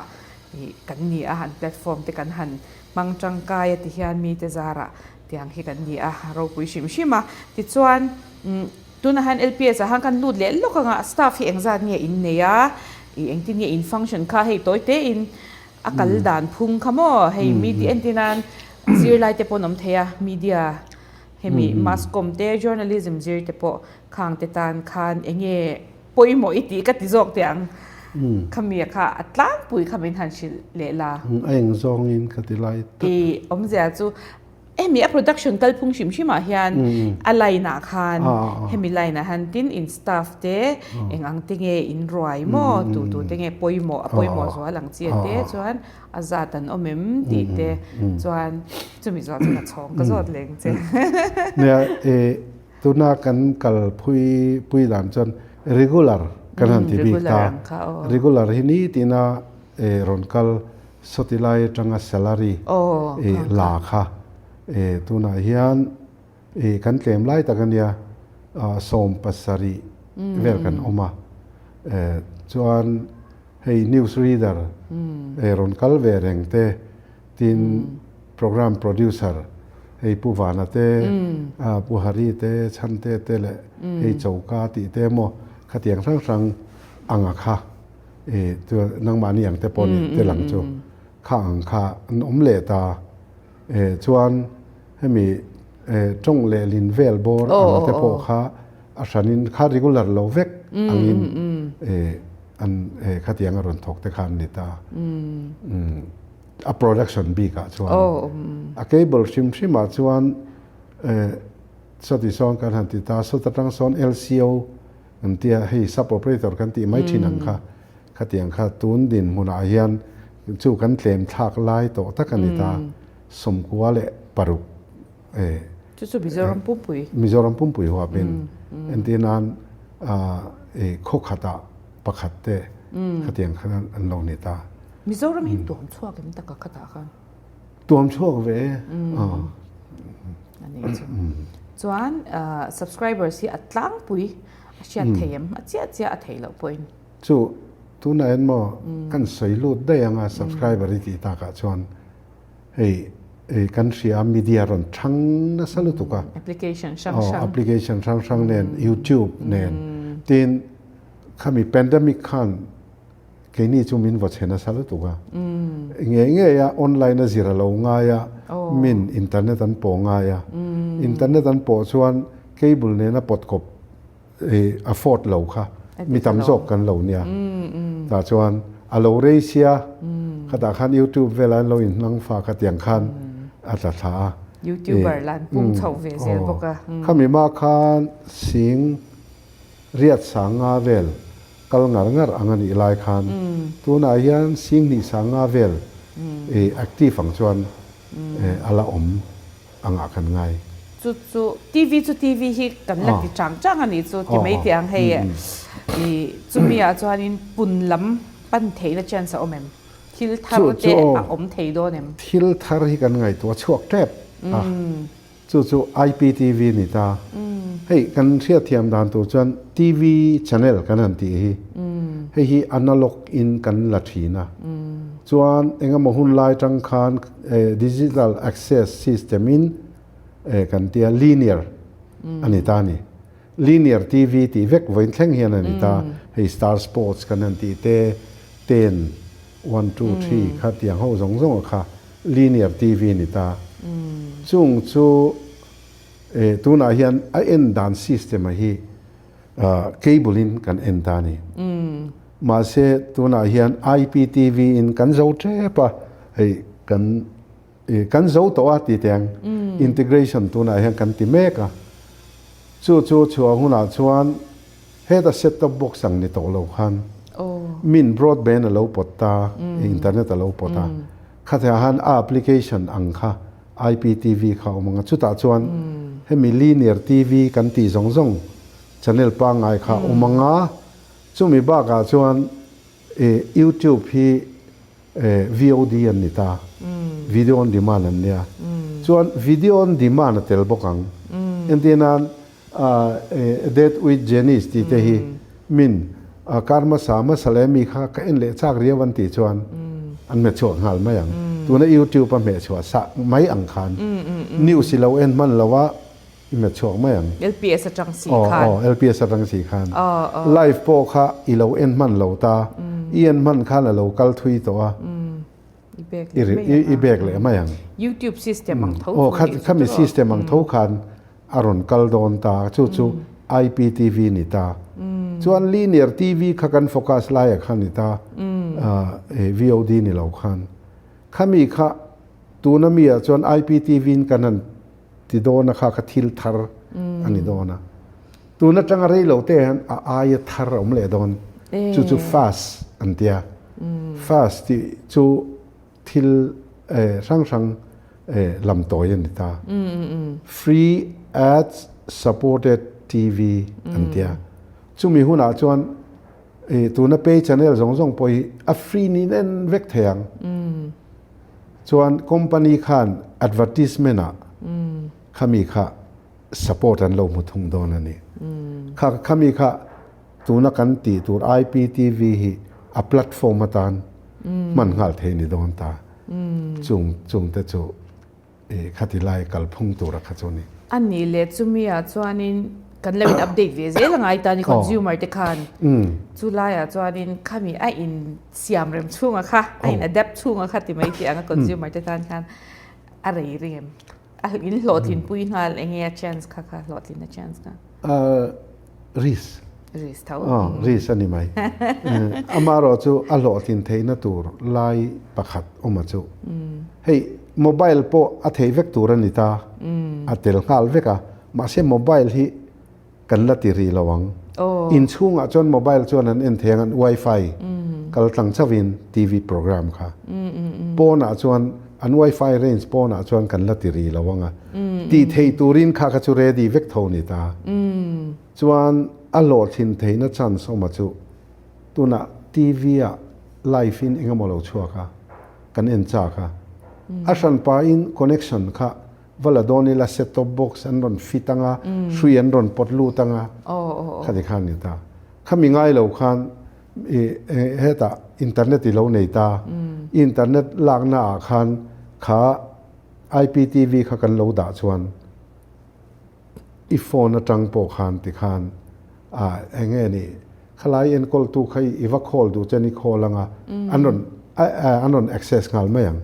kan ni a han platform te kan han mangtang kai ti hian mi te zara tiang hi kan ni a ro pui shima ti chuan tuna han LPS a han kan lut le lokanga staff hi engzat nge in neya I engtin nge in function kha hei toite in akal dan phung khamo hei media entinan zir lai te ponom theya media hemi mascom te journalism zir te po khang te tan khan enge poimo iti ka ti jok tiang khamia kha atlang pui khamin han shil le la eng zong in khatilai omzia chu emi a production talphung shima hian alai na khan hemi laina han tin in staff te engang tinge in roi mo tu tinge poimo zo lang chi te chuan azatan omem ti te chuan chumi zo cha chong ka zot leng che ne tuna kan kal pui lam chon regular kan han ti bi ta regular hini tina ronkal sotilai tanga salary la kha tuna hian kan tlem lai takania som pasari vel kan oma chuan hei news reader ron kal ve reng te tin program producer hei puwana te puhari te chante te le hei chauka ti te mo khatiang sang anga kha tu nangmani ang te pon te lang chu kha ang kha om le ta chuan hemi trong le lin vel bor an te po kha ashanin kha regular lo vek angin an khatiang ron thok te khan ni ta a production bi ka chuan a cable shim ma chuan สติซอนกันหันติตาสุดตั้งซอน LCO อันเตียให้ sub operator กันติไม่ที่นังค่ะขัดยังค่ะตูนดินมุนอายันจู่กันเตรียมทักไล่ต่อตะกันนิตาสมควรเลยปรุกจู่ๆมิโซรัมปุ่มปุยหัวเป็นอันที่นั้นโคขัดประคัดเตะขัดยังค่ะอันลงนิตามิโซรัมหินตัวมชั่วกันตะกักขัดกันตัวมชั่วเว้อันนี้จวนsubscribers ที่อัดลังปุยเชียร์เทียมเจียอัดเทียแล้วปุยจู่ตัวนั้นมอกันใส่รูดได้ยังไง subscriber ที่ตากจวนกันเสียมีเดียรอนช่างนั่นสรุปตุกะ application ช่างเน้น YouTube เน้นทีนข้ามี pandemic ขันแค่นี้จูมินวัดเห็นนั่นสรุปตุกะเงี้ยออนไลน์น่ะสิระเราง่ายมินอินเทอร์เน็ตอันโปง่ายอินเทอร์เน็ตอันโปชวนเคเบิลเนี่ยนะปดกบafford เราค่ะมีตำซอกกันเหล่านี้แต่ชวนอโลเรเซียขณะขัน YouTube เวลาเราอินนังฟ้าขัดอย่างขันอาจจะท้า YouTuber ล้านปุ่มเฉาเวเซียบอกว่าข้ามีมาขันสิงเรียดสังอาเวลกัลงังอังอันอีไลขันตัวนายยันสิงนิสังอาเวลactive ฝั่งชวนอาละอังอากันไงจู่TV ที่กันเล็กที่จังอันนี้จู่ที่ไม่เที่ยงให้จู่มีอาจารย์ปุ่นล้ำปั้นเทละเจนสาวแม่ทิลทาร์เตะเทโดเนี่ยทิลทาร์กันไงตัวช่วงแทบจู่ IPTV นี่ตาให้กันเชื่อเทียมดานตัวจน TV channel กันนั่นทีให้ฮี analog in กันละทีนะจวนเองก็มองหุ่นลายจังคาน digital access system inกันเตีย linear อันนี้ตานี่ linear TV ที่เวกไว้แข่งเฮียนอันนี้ตาให้ Star Sports กันนั่นที่เต้น1 2 3ขัดอย่างเขาส่งค่ะ linear TV นี่ตาจุงตัวน่าเฮียนไอเอ็นดัน system ฮีcable in กันเอ็นตานี่มาเสตัวน่าเฮียน IPTV in กันเจ้าเจ็บให้กันเจ้าตัวที่เตียง integration ตัวน่าเฮียนกันที่เมกะจู่ชัวหุ่นอาชวนเฮดเซ็ตท็อปบ็อกซ์สั่งในตัวเราคันมิน broadband เราปดตาอินเทอร์เน็ตเราปดตาข้าแต่หันแอปพลิเคชันอังค่ะ IPTV เขามังจุดอาชวนให้มี linear TV กันตีสองchannel ปังไงค่ะมังจู่มีบ้ากาชวน YouTube ที่ VOD อันนี้ตา video on demand อันเนี้ยชวน video on demand เตลบกังอันที่นั้นdate with Janice ที่เตหีมินการมาสามารถแสดงมีค่าก็เอ็นเละจากเรียวันตีชวนอันเมื่อช่วงหันมาอย่างตัวใน YouTube เป็นเมื่อช่วงสักไม่อังคารนิวสิเราเอ็นมันแล้วว่าเมื่อช่วงไม่อย่าง LPS จังสีคันLPS จังสีคันไลฟ์โปค่ะอีเราเอ็นมันเราตาเอ็นมันคันเรากัลทวีตัวอีเบกเลยไม่อย่าง YouTube system อังเท่าข้ามี system อังเท่าคันอารมณ์กัลโดนตาจู่IPTV นี่ตาส่วน linear TV ข้ากันโฟกัสไล่ขันนี่ตาVOD นี่เราขันข้ามีข้าตัวนั้นมีส่วน IPTV กันนั่นที่โดนนะข้าทิลทาร์อันนี้โดนนะตัวนั้นจังอะไรเราเตะอายทาร์อมเลยโดนจู่ fast อันเดีย fast ที่จู่ทิลช่างลำตัวยันนี่ตา free ads supported TV อันเดียจู่มีหุ่นอาจวนตัวนั้นเป็น channel ส่งไปฟรีนี่นั่นเวกเทียงจวนคอมพานีขัน advertisement ข้ามีข้า support อันเราหมดทุ่งโดนอันนี้ข้ามีข้าตัวนักกันตีตัว IPTV a platform มาตานมันหัลเทนิโดนตาจุงแต่จู่ข้าที่ไล่กัลพงตัวรักจนี้อันนี้เลยจู่มีอาจวนนี้กันเล่นอัปเดตวิจัยหลังไอ้ตอนนี้ consumer เด็กขันจู่ไล่อาจวนนี้ข้ามีไอ้อินเสียมเริ่มช่วงอะค่ะไอ้อิน adapt ช่วงอะค่ะที่ไม่ที่อัง consumer เด็กขันกันอะไรเรียมอินโหลดลินปุยนาเงี้ย chance ค่ะโหลดลิน chance นะrisk เท่าrisk อันนี้ไหมอามาเราจู่อัลโหลดลินเทนตัวไล่ประคัดออกมาจู่ให้โมบายโปอัตเทเวกตัวนิตาอัตเตลงาลเวกะ มาเสโมบายที่กันละติรีระวังอินช่วงจนโมบายจนนั้นเอ็นเทียงกันไวไฟกัลตั้งชวินทีวีโปรแกรมค่ะปอนจวนอันไวไฟเรนจ์ปอนจวนกันละติรีระวังตีเทตูรินค่ะก็จะเรดีเวกโทนิตาจวนอโลทินเทนจันสมัจุตัวน่ะทีวีอะไลฟ์อินเองมอลชัวค่ะกันเอ็นจ้าค่ะอาชันปาอินคอนเนคชั่นค่ะวลาโดนิลาเซ็ตท็อปบ็อกซ์อันรอนฟิตังะช่วยอันรอนปดลูตังะขัดขันนี่ตาข้ามีง่ายเราขันเฮตาอินเทอร์เน็ตที่เราในตาอินเทอร์เน็ตลากหน้าขันข้า IPTV ข้ากันเราด่าชวนอีโฟนจังโปขันติขันเองนี่ขลายเอ็นคอลตูใครอีวักคอลดูเจนี่คอลลังอันรอน access งาลไม่ยัง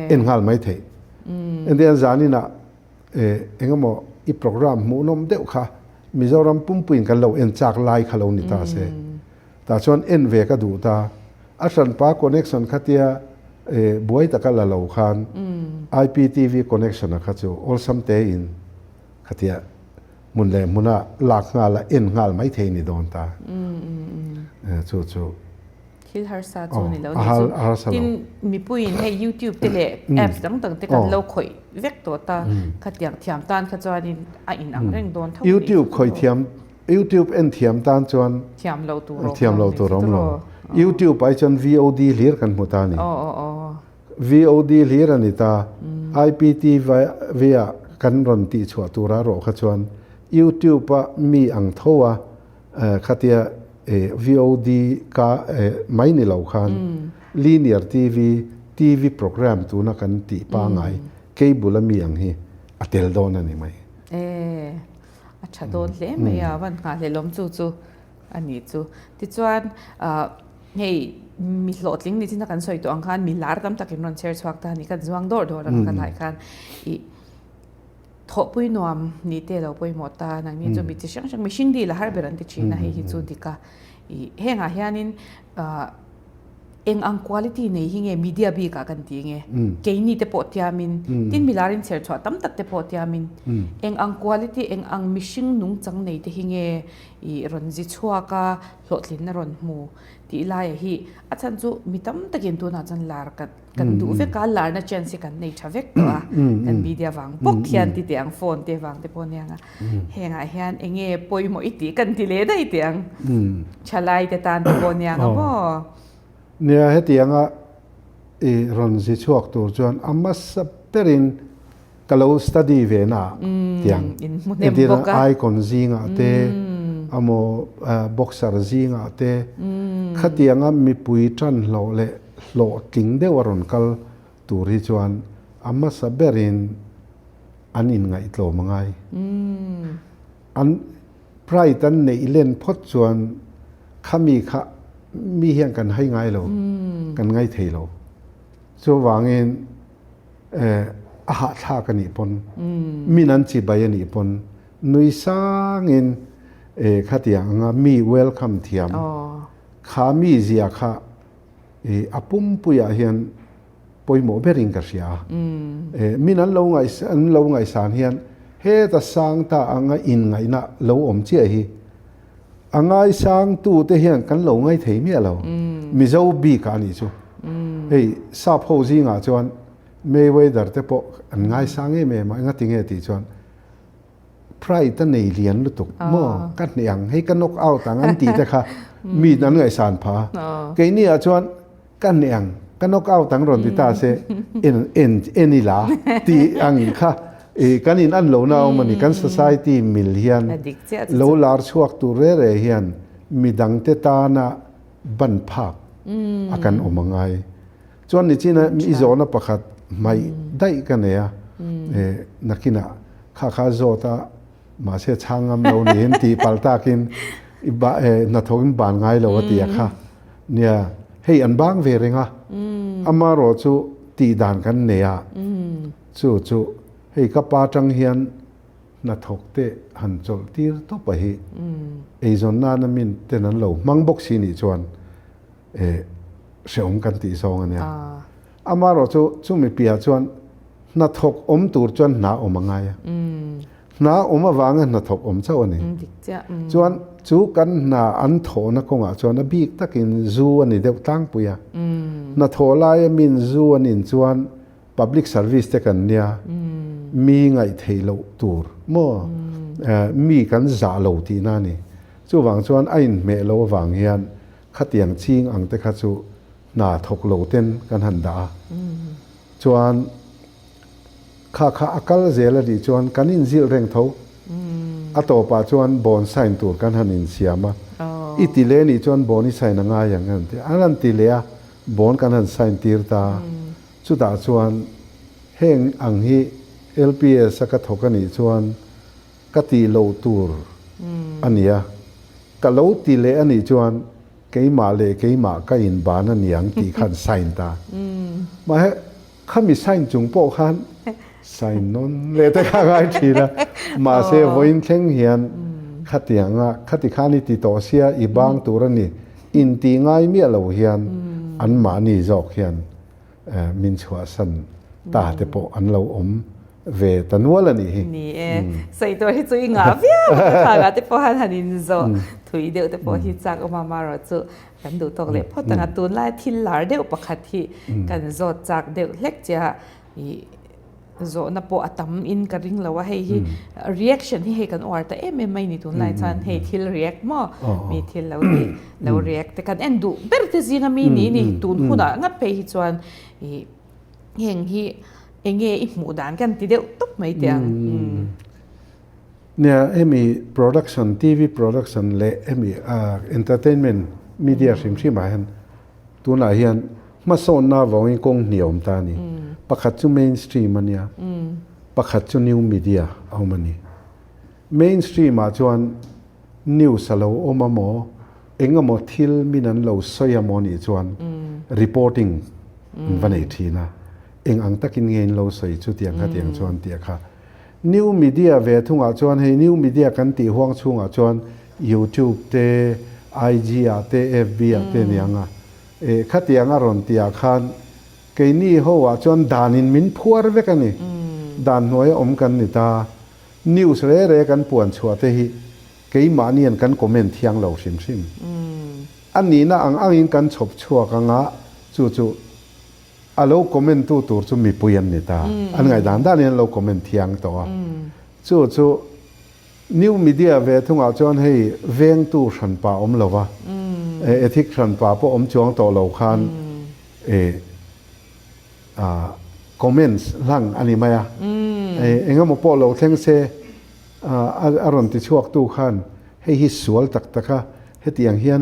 เอ็นงาลไม่เทเอ็นเดียนจานี่นะเองก็อีโปรแกรมมูนอมเดียวค่ะมิจอรัมปุ่มปุ่นกันเราเอ็นจากไลค์เขาเรานิตาเสแต่ชวนเอ็นเวก็ดูตาอาชันปาคอนเนคชั่นขัดยาบวยตะกันเราขัน IPTV connection นะครับจู all some day in ขัดยามุนเลยมุน่าหลักงาละเอ็นงาลไม่เทนี่โดนตาจูคิดฮาร์ซาจูนี่แล้วนี่ที่มีปุ้ยให้ YouTube เตเลแอปต่างๆที่กันเราค่อยเวกตัวตาขัดอย่างเทียมตานขัดจวนนี่อินอังเร่งโดนเท่า YouTube ค่อยเทียม YouTube เอ็นเทียมตานจวนเทียมเราตัวรอมเรา YouTube ไปจน VOD เลียร์กันหมดตานี่ VOD เลียร์นี่ตา IPTV กันรอนตีชัวตัวรอขัดจวน YouTube มีอังเท่าขัดยาVOD ก็ไม่ในเหล่าขัน Linear TV โปรแกรมตัวนักกันตีป้าไงเคบุลมีอย่างนี้อัตเตลโดนนี่ไหมอัจฉริโดนเลยไม่ยาวันงานเลยล้มจู่อันนี้จู่ที่จวนเฮ้ยมีโหลดลิงก์นี่ที่นักกันสวยตัวอังคารมีหลายตั้มตะกินนนเชอร์สวักตานี่กันจวงโดดกันหลายกันทบปุยนวมนี่เตเราปุยหมดตานังนี่จะมีที่ช่างไม่ชิงดีละฮาร์เบรันติชีนะให้ฮิจูดิกาเฮงอาเฮียนินเองอังคุณภาพในหิ้งมีเดียบีกันตีเงเกย์นี่เตปอดยามินที่มิลารินเซอร์ชัวตั้มตัดเตปอดยามินเองอังคุณภาพเองอังมิชิงนุ่งจังในเตหิ้งรอนจิชัวกาหลดลินนรอนมูที่ลายฮีอาจารย์จูมีตั้มตะเกียนตัวน่าจันลาร์กันดูเฟกาลาร์น่าเชนสิกันในชาเวกตัวกันมีเดียวังปกเทียนที่เตียงโฟนเตียวังเตปอนยังเฮงอาเฮียนเองปอยโมอิติกันที่เลได้เตียงชลายเตตานเตปอนยังบ่เนี่ยเหตุยังรอนจิชัวกตัวจวนอามาสเปรินกลาวสตัดีเวน่าเตียงเอ็นดีนะไอคอนซิงอ่ะเตอโมบ็อกเซอร์ซิงอ่ะเตขัดยังมีปุยจันโลเล่โลทิ้งเดวรอนกัลตัวริจวนอามาสเปรินอันอินไงโตมังไงอันไพรตันในเล่นพดจวนขามีเฮียงกันให้ง่ายเรากันง่ายเทเราส่วนวางเงินอาหารท่ากันนี่ปนมีนันจีใบนี่ปนนุยสร้างเงินขัดอย่างมีเวลคัมเทียมขามีเสียขาอาปุ่มปุยเฮียนปอยโมเบริงกัสยามีนั้นเราไงสารเฮียนเฮตสร้างตาอังอินไงนะเราอมเจียฮีอังไงสร้างตู้เทียนกันเราไงเทียมเรามิเจ้าบีกันนี่จูเฮ้ยซาพอจิงอ่ะจวนไม่ไว้ดัดเตปอันไงสร้างไม่มางั้นติงติจวนไพรตันในเลียนลุตุกโม่กันอย่างให้กันนกเอาต่างอันตีแต่ค่ะมีนั้นไงสารพาเกนี่อ่ะจวนกันอย่างกันนกเอาต่างรอนติตาเซเอ็นนี่ล่ะตีอังค่ะกันอินอันโลนาวมันกัน society มิลเลียนโลลาร์ชวกตัวเร่เฮียนมีดังเตตานะบันพักอากันอมังไงจวนนี้จีน่ะมีโซนประคัดไม่ได้กันเนี่ยนักกินะข้าโซตามาเชื่อช่างเราเนี่ยเห็นตีปัลตากินนัทกินบานไงเราว่าตีค่ะเนี่ยให้อันบางเวริงอ่ะอามาโรจูตีด่านกันเนี่ยจูให้กับป้าจังเฮียนนัทกเตหันจลตีร์ตัวไปไอ้จนนั้นมินเตนันเรามังบกสินี่จวนเสียงกันตีซองเนี่ยอามาโรจูมีเปียจวนนัทกอมตูร์จวนหนาอมังไงน na oma wanga na thok om chaw ani ดิกจ้ะ chuan chu kan na an tho na konga chuan a bik takin zu ani deuh tlang puya na tho lai min zu anin chuan public service te kan nia mi ngai theilo tur mo mi kan za lo ti na ni chu wang chuan ain me lo wang hian khatiang ching ang te kha chu na thok lo ten kan han da chuan kha akal zela di chuan kanin zil reng tho atopa chuan bon sign tur kan hanin siama itile ni chuan boni sign anga yang an te anan tilea bon kan han sign tir ta chu da chuan heng ang hi LPS ka thokani chuan ka ti lo tur ania ka lo ti le ani chuan keima le keima ka in ban aniang ti khan sign ta ma he khami sign chung po khan sign non le te kha ngai thi la ma se voin thleng hian khatianga khati khani ti to sia I bang turani in ti ngai mi lo hian an ma ni jok hian min chua san ta te po an lo om ve tanwal ani hi ni sai to hi chui nga via kha ga te po han hanin zo thui deu te po hi chak oma ma ro chu kan du tok le photanga tun lai thil lar deu pakhat hi kan zo chak deu hlek cha I zo na po atam in ka ring lawa hei hi reaction hi kan or ta mai ni tun lai chan hei thil react mo mi thil lo react te kan endu ber te zinga mi ni tun huna nga pe hi chuan heng hi enge I mu dan kan ti deu top mai tiang nia emi production TV production le emi entertainment media sim ma han tuna hian ma son na wawin kong niom ta ni pakhat chu mainstream ania pakhat chu new media aumani mainstream a chuan news alo omamo engamo thil minan lo soya moni chuan reporting vanei thina eng ang takin ngein lo soi chu tiang kha tiang chuan tia kha new media ve thunga chuan hei new media kan ti huang chunga chuan YouTube te IG a te FB a te nianga kha tianga ron tia khan keini ho wa chuan danin min phuar vekani dan noi om kan ni ta news re kan puan chua te hi keima nian kan comment thiang lo sim ani na ang kan chop chua ka nga chu alo comment tu tur chu mi puyan ni ta an ngai dan nian lo comment thiang to chu new media ve thunga chuan hei veng tu hran pa om lova ethic hran pa po om chuang to lo khan comments lang ani maya engamo po lo thleng se aron ti chuak tu khan hei hi sual tak taka hetiang hian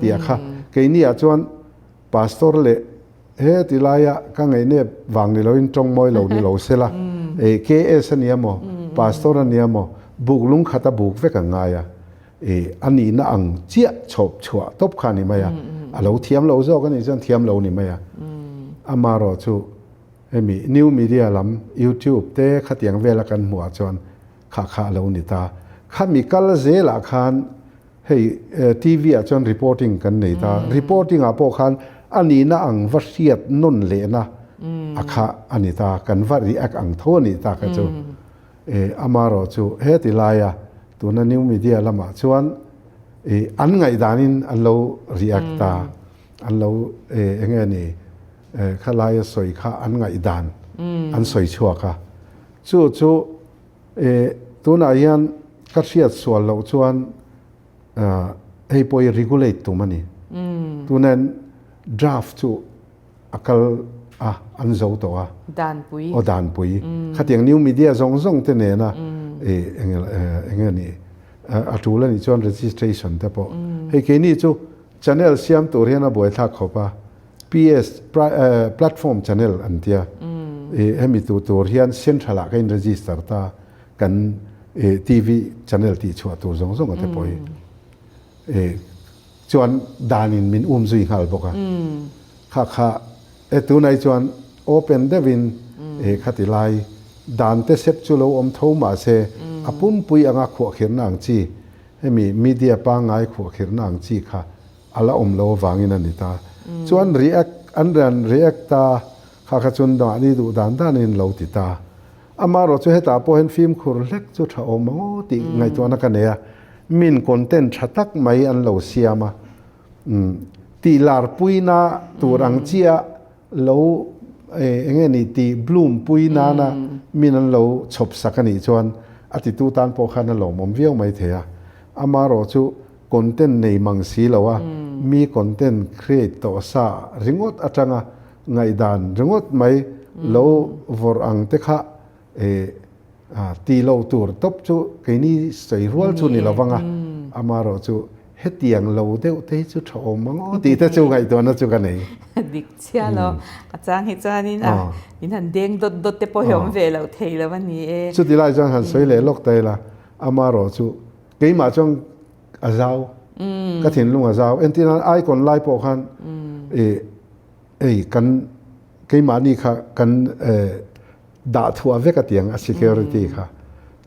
tia kha keini a chuan pastor le he tilaya ka ngai ne wang ni loin tong moi lo ni lo sela KS aniamo pastor aniamo buklung khata buk ve ka ngaya ani na ang chia chop chua top khani maya alo thiam lo zo ka ni chan thiam lo ni maya amaro chu emi new media lam YouTube te khatiang vela kan hua chuan kha lo ni ta khami kal zela khan hei TV a chuan reporting kan nei ta reporting a po khan ani na ang vasiat non le na akha ani ta kan va react ang thoni ta ka chu amaro chu he tilaya tuna new media lama chuan an ngai danin an lo react ta an lo engani khalaya soi kha an ngai dan an soi chua kha chu tuna yan ka riat sual lo chuan hei poi regulate tu mani tunan draft chu akal an zo to dan pui khatiang new media zong te ne na engani atula ni chuan registration te po hei ke ni chu channel siam tur hian a boi thla khopa PS platform channel antia hemi tu tur hian central a kain register ta kan TV channel ti chua tur zong te poi chuan danin min zui hal boka kha tu nai chuan open devin khatilai dan te sep chu lo om tho ma se apum pui anga kho khirnang chi hemi media pa ngai kho khirnang chi kha ala om lo wangin ani ta chuan react ta kha chun da ni du dan in lo ti ta ama ro chu heta po hen film khur lek chu tha om o ti ngai to na ka ne min content thatak mai an lo siama ti lar puina turang chia lo enge ni ti bloom puina na min an lo chop sakani chuan ati tu tan po khan lo mom viau mai thea ama ro chu content nei mang si lowa mi content create to sa ringot atanga ngai dan ringot mai lo vor ang te kha ti lo tur top chu ke ni sei rual chu ni lawanga ama ro chu hetiang lo deuh te chu thom mang o ti te chu ngai to na chu ka nei dik chia lo achang hi chanin in han deng dot te po hiom ve lo thei lo van ni e chu ti lai chang han soi le lok te la ama ro chu ke ma chong azao ka thin lung azao entina ai kon lai po khan kan ke ma ni kha kan da thua ve ka tiang a security kha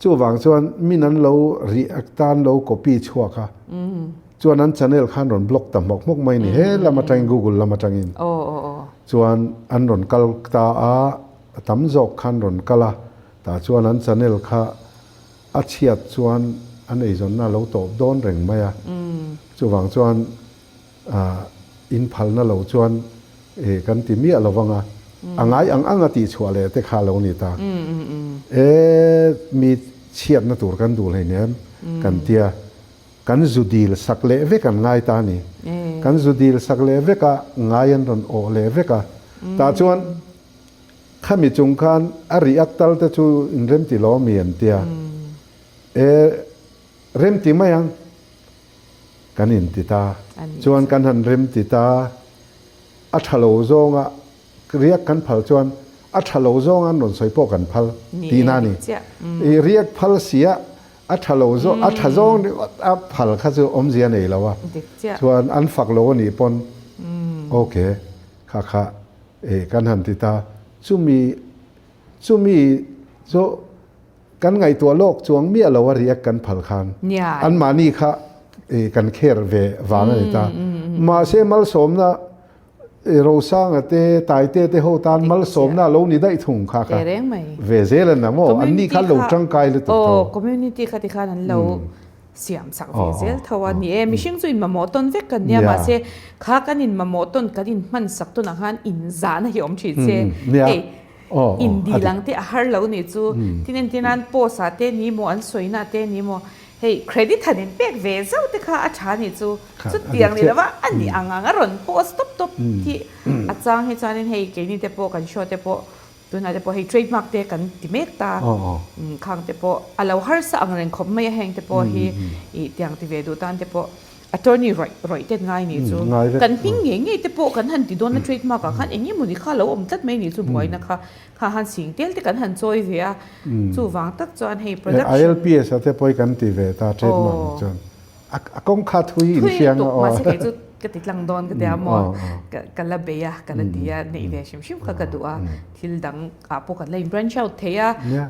chu wang chuan minan lo react tan lo copy chua kha chuan an channel khan ron block tam mok mai ni he lama tang google lama tangin chuan an ron kal ta a tam jok khan ron kala ta chuan an channel kha a chiat chuan an ei zon na lo top don reng maya chu wang chuan in phal na lo chuan kan ti mi alowanga angai anga ti chhuale te kha lo ni ta mi chiat na tur kan du le nem kan tia kan zudil sakle ve kan ngai ta ni kan zudil sakle ve ka ngayan ron o le ve ka ta chuan khami chung khan a react tal ta chu in rem ti lo mi an tia rem ti mayang kan in ti ta chuan kan han rem ti ta a thalo zonga riak kan phal chuan a thalo zong an ron soipo kan phal ti na ni riak phal sia a thalo zo a thazong a phal kha chu om zia nei lawa chuan an fak lo ni pon okay kha kan han ti ta chumi zo kan ngai to lok chuang mi alo riak kan phal khan an mani kha kan kher ve wang ni ta ma se mal somna ro sang ate tai te ho tan mal som na lo ni dai thung kha ve zel na mo an ni kha lo tang kai le to community kha ti khan an lo siam sak ve zel thawa ni e mishing chu in ma moton ve kan nia ma se kha kan in ma moton kan in man sak to na han in za na hi om chi che in di lang te a har lo ni chu tinan po sa te ni mo an soina te ni mo hey credit hanin pek ve zau te kha a thani chu tiang ni lawa ani anga ron post top ti achang he chanin hey ke ni te po kan show te po tuna te po hey trademark te kan ti mek ta khang te po alo har sa ang ren khop mai heng te po hi I tiang ti ve du tan te po attorney right te ngai ni chu kan ping nge te po kan han ti don na trademark khan engi muni kha lo om tat mai ni chu boi na kha han sing tel te kan han choi ve a chu wang tak chuan hey production ILPS ate poi kan ti ve ta trademark chuan a kong kha thui in siang ma se ke chu ka titlang don ka te amo ka la beya ka la dia nei ve shim kha ka duwa thil dang a po kan lai branch out theya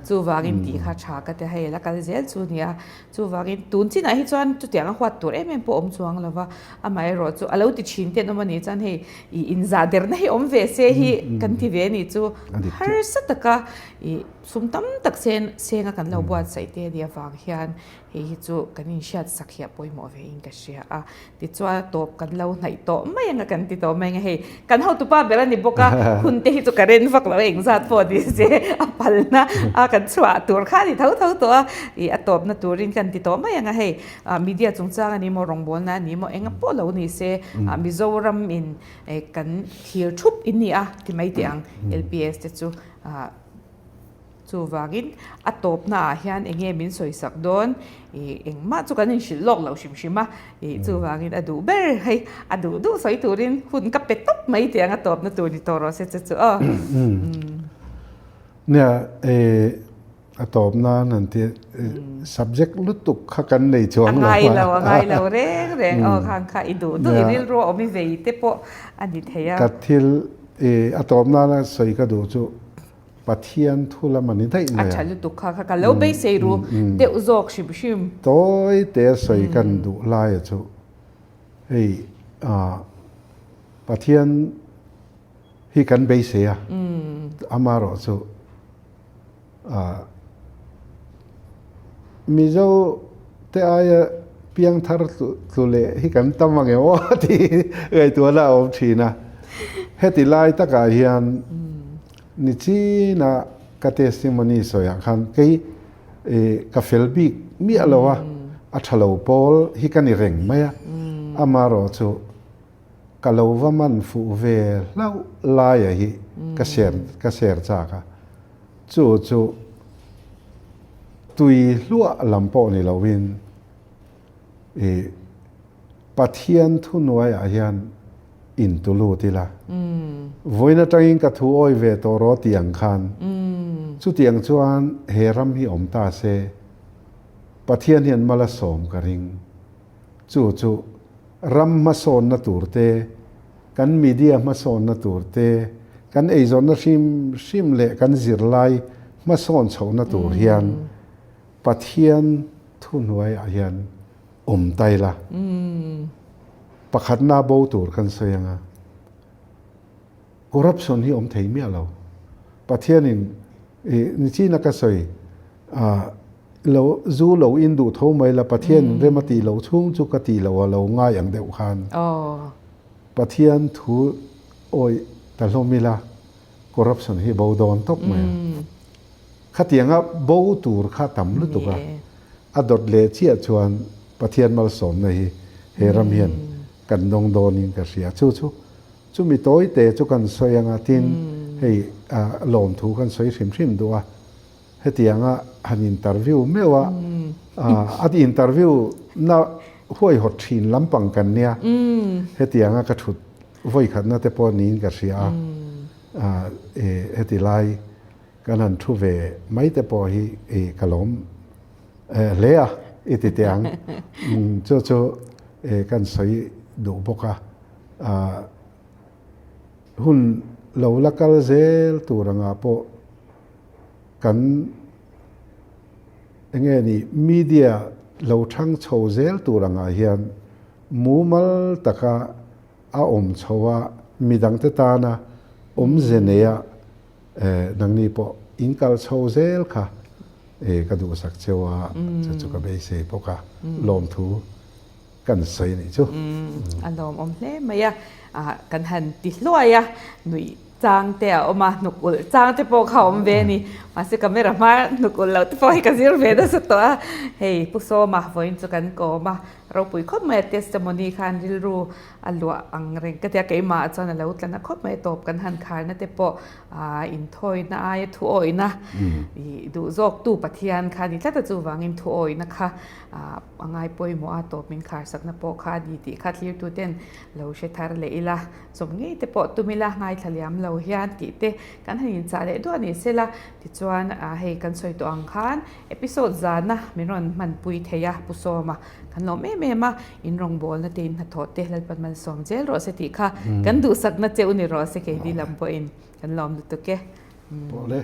chu wangin ti kha tha ka te hai la kal zel chu nia chu wangin tun chin a hi chuan chu tiang a hwat tur em po om chuang lawa amai ro chu alo ti chin te no mani chan hei in za der na hi om ve se hi kan ti ve ni chu har sa taka sum tam tak senga kan lo buat sai te dia wang hian hi chu kanin shat sakhia poimo ve in ka sia a ti chwa top kan lo nai to mai nga kan ti to mai nga he kan ho tu pa bela ni boka hun te hi chu karen vak lo eng zat po di se a palna a kan chwa tur kha ni thau to I a top na turin kan ti to mai nga he media chungchang ani mo rongbol na ni mo enga po lo ni se mizoram in kan thir thup in ni a ti mai ti ang LPS te chu chu wangin a top na hian enge min soisak don engma chu kan in shilok lo shimshima chu wangin adu ber hei adu du soi turin hun ka petop mai te anga top na tur ni toro se chu nia a top na nan ti subject lutuk kha kan nei chuang ngai lo reng khang kha idu du iril ro omi vei te po ani theya kathil a top na soi ka du chu pathian thula mani dai na achalu tu kha lo be sei ru te uzok shim toy te soi kan du lai chu hei pathian hi kan be sei amaro chu มีเจ้าแต่อายเพียงทาร์ตุเลที่กันตั้มว่าไงว่าที่ตัวละอมทีนะเฮติไลตะกาเฮียนนิจีนะกะเตสิมนีสอยคันเกยกาเฟลบิกมีอะไรวะอัชโลปอลฮิกันนี่เร่งไหมอะมารอจูกะโลวมันฟูเวลาลายฮิกะเซรจากะจูตุยลัวลำปอนี่เราวินปัทเทียนทุนไว้อายันอินตุลูติละวันนั้นจังอินกัทูโอยเวตรอตียงคันสุดตียงชวนเฮรัมฮิอมตาเซปัทเทียนเห็นมาละสมกริงจูรัมมาโซนนตูร์เตกันมีเดียมาโซนนตูร์เตกันไอซอนนชิมเละกันจิรไลมาโซนโฉนตูร์เฮียนปัทเทียนทุนไว้อายันอมไตละประคัดนาโบตูร์กันเสียงคอร์รัปชันที่อมไทยเมียเราประเทศนี้นี่ที่นักสอยเราจูเราอินดูเท่าไหมละประเทศเรื่องมาตีเราช่วงจุกตีเราง่ายอย่างเดียวกันประเทศถูโอยแต่เราไม่ละคอร์รัปชันที่โบดอนตกไหมขัดยังอ่ะโบตูร์ขัดต่ำลุตุกะอดดเลเชียชวนประเทศมาสมในเฮรัมเฮียนกันดงโดนินกระเสียชูมีโต้ยเตะจุกันสวยงาตินให้หลอมถูกันสวยชิมดูว่าให้ที่ยังหันอินเตอร์วิวไม่ว่าอัดอินเตอร์วิวน่าห้วยหดชินลำปังกันเนี่ยให้ที่ยังกระถุดห้วยขัดน่าแต่พอนินกระเสียให้ที่ไล่กันหันทุเวไม่แต่พอให้กระล้มเลี้ยอิติเตียงโจกันสวยดูปกหุ่นเราลักลเซลตัวรังอาโปกันยังไงนี่มีเดียเราทั้งโชว์เซลตัวรังอาเฮียนมูมัลตะกะอาอมโชว่ามีดังเตตานะเจเนียดังนี้ปออินกัลโชว์เซลค่ะกระดูกสักเชว่าจะจุกเบยเซปกะลมทูกันใส่นี่จูอันดอมเล่ไม่ยะกันหันติดลอยอะหนุ่ยจางแต่ออกมาหนุกอุลจางแต่พอเขาเวนี่มาสิกาเมรามาหนุกอุลแล้วที่พอให้กันสิเวได้สุดตัวเฮ้ยผู้โซมาวันจุกันก็มาเราปุยคบมาเทสต์มอนีคันดิลรูอัลลัวอังเรงก็จะเกี่ยมาจนแล้วอุตนะคบมาตบกันหันคานะแต่พออินทอยนะไอทูโอยนะดูจอกตู้ปะเทียนค่ะนี่ถ้าจะจูวังอินทูโอยนะคะไงปอยมัวตบมินคาสักนะพอค่ะดีที่คัดเลี้ยตัวเด่นเราเชตาร์เลยละสมงี้แต่พอตุมิละไงทะเลมเราเฮียนติเตกันให้ยินจ่าเลยด้วยนี่เสละที่จวนให้กันสวยตัวอังคารเอพิโซดจานนะไม่รอนมันปุยเทียผู้โซมากันเราไม่มาอินรองบอลนะเต็นหัดทอดเตะแล้วปันมันสองเจลรอสติค่ะกันดูสักนะเจ้านี่รอสเกดีลำปอินกันล้อมดูตัวแกพอเลย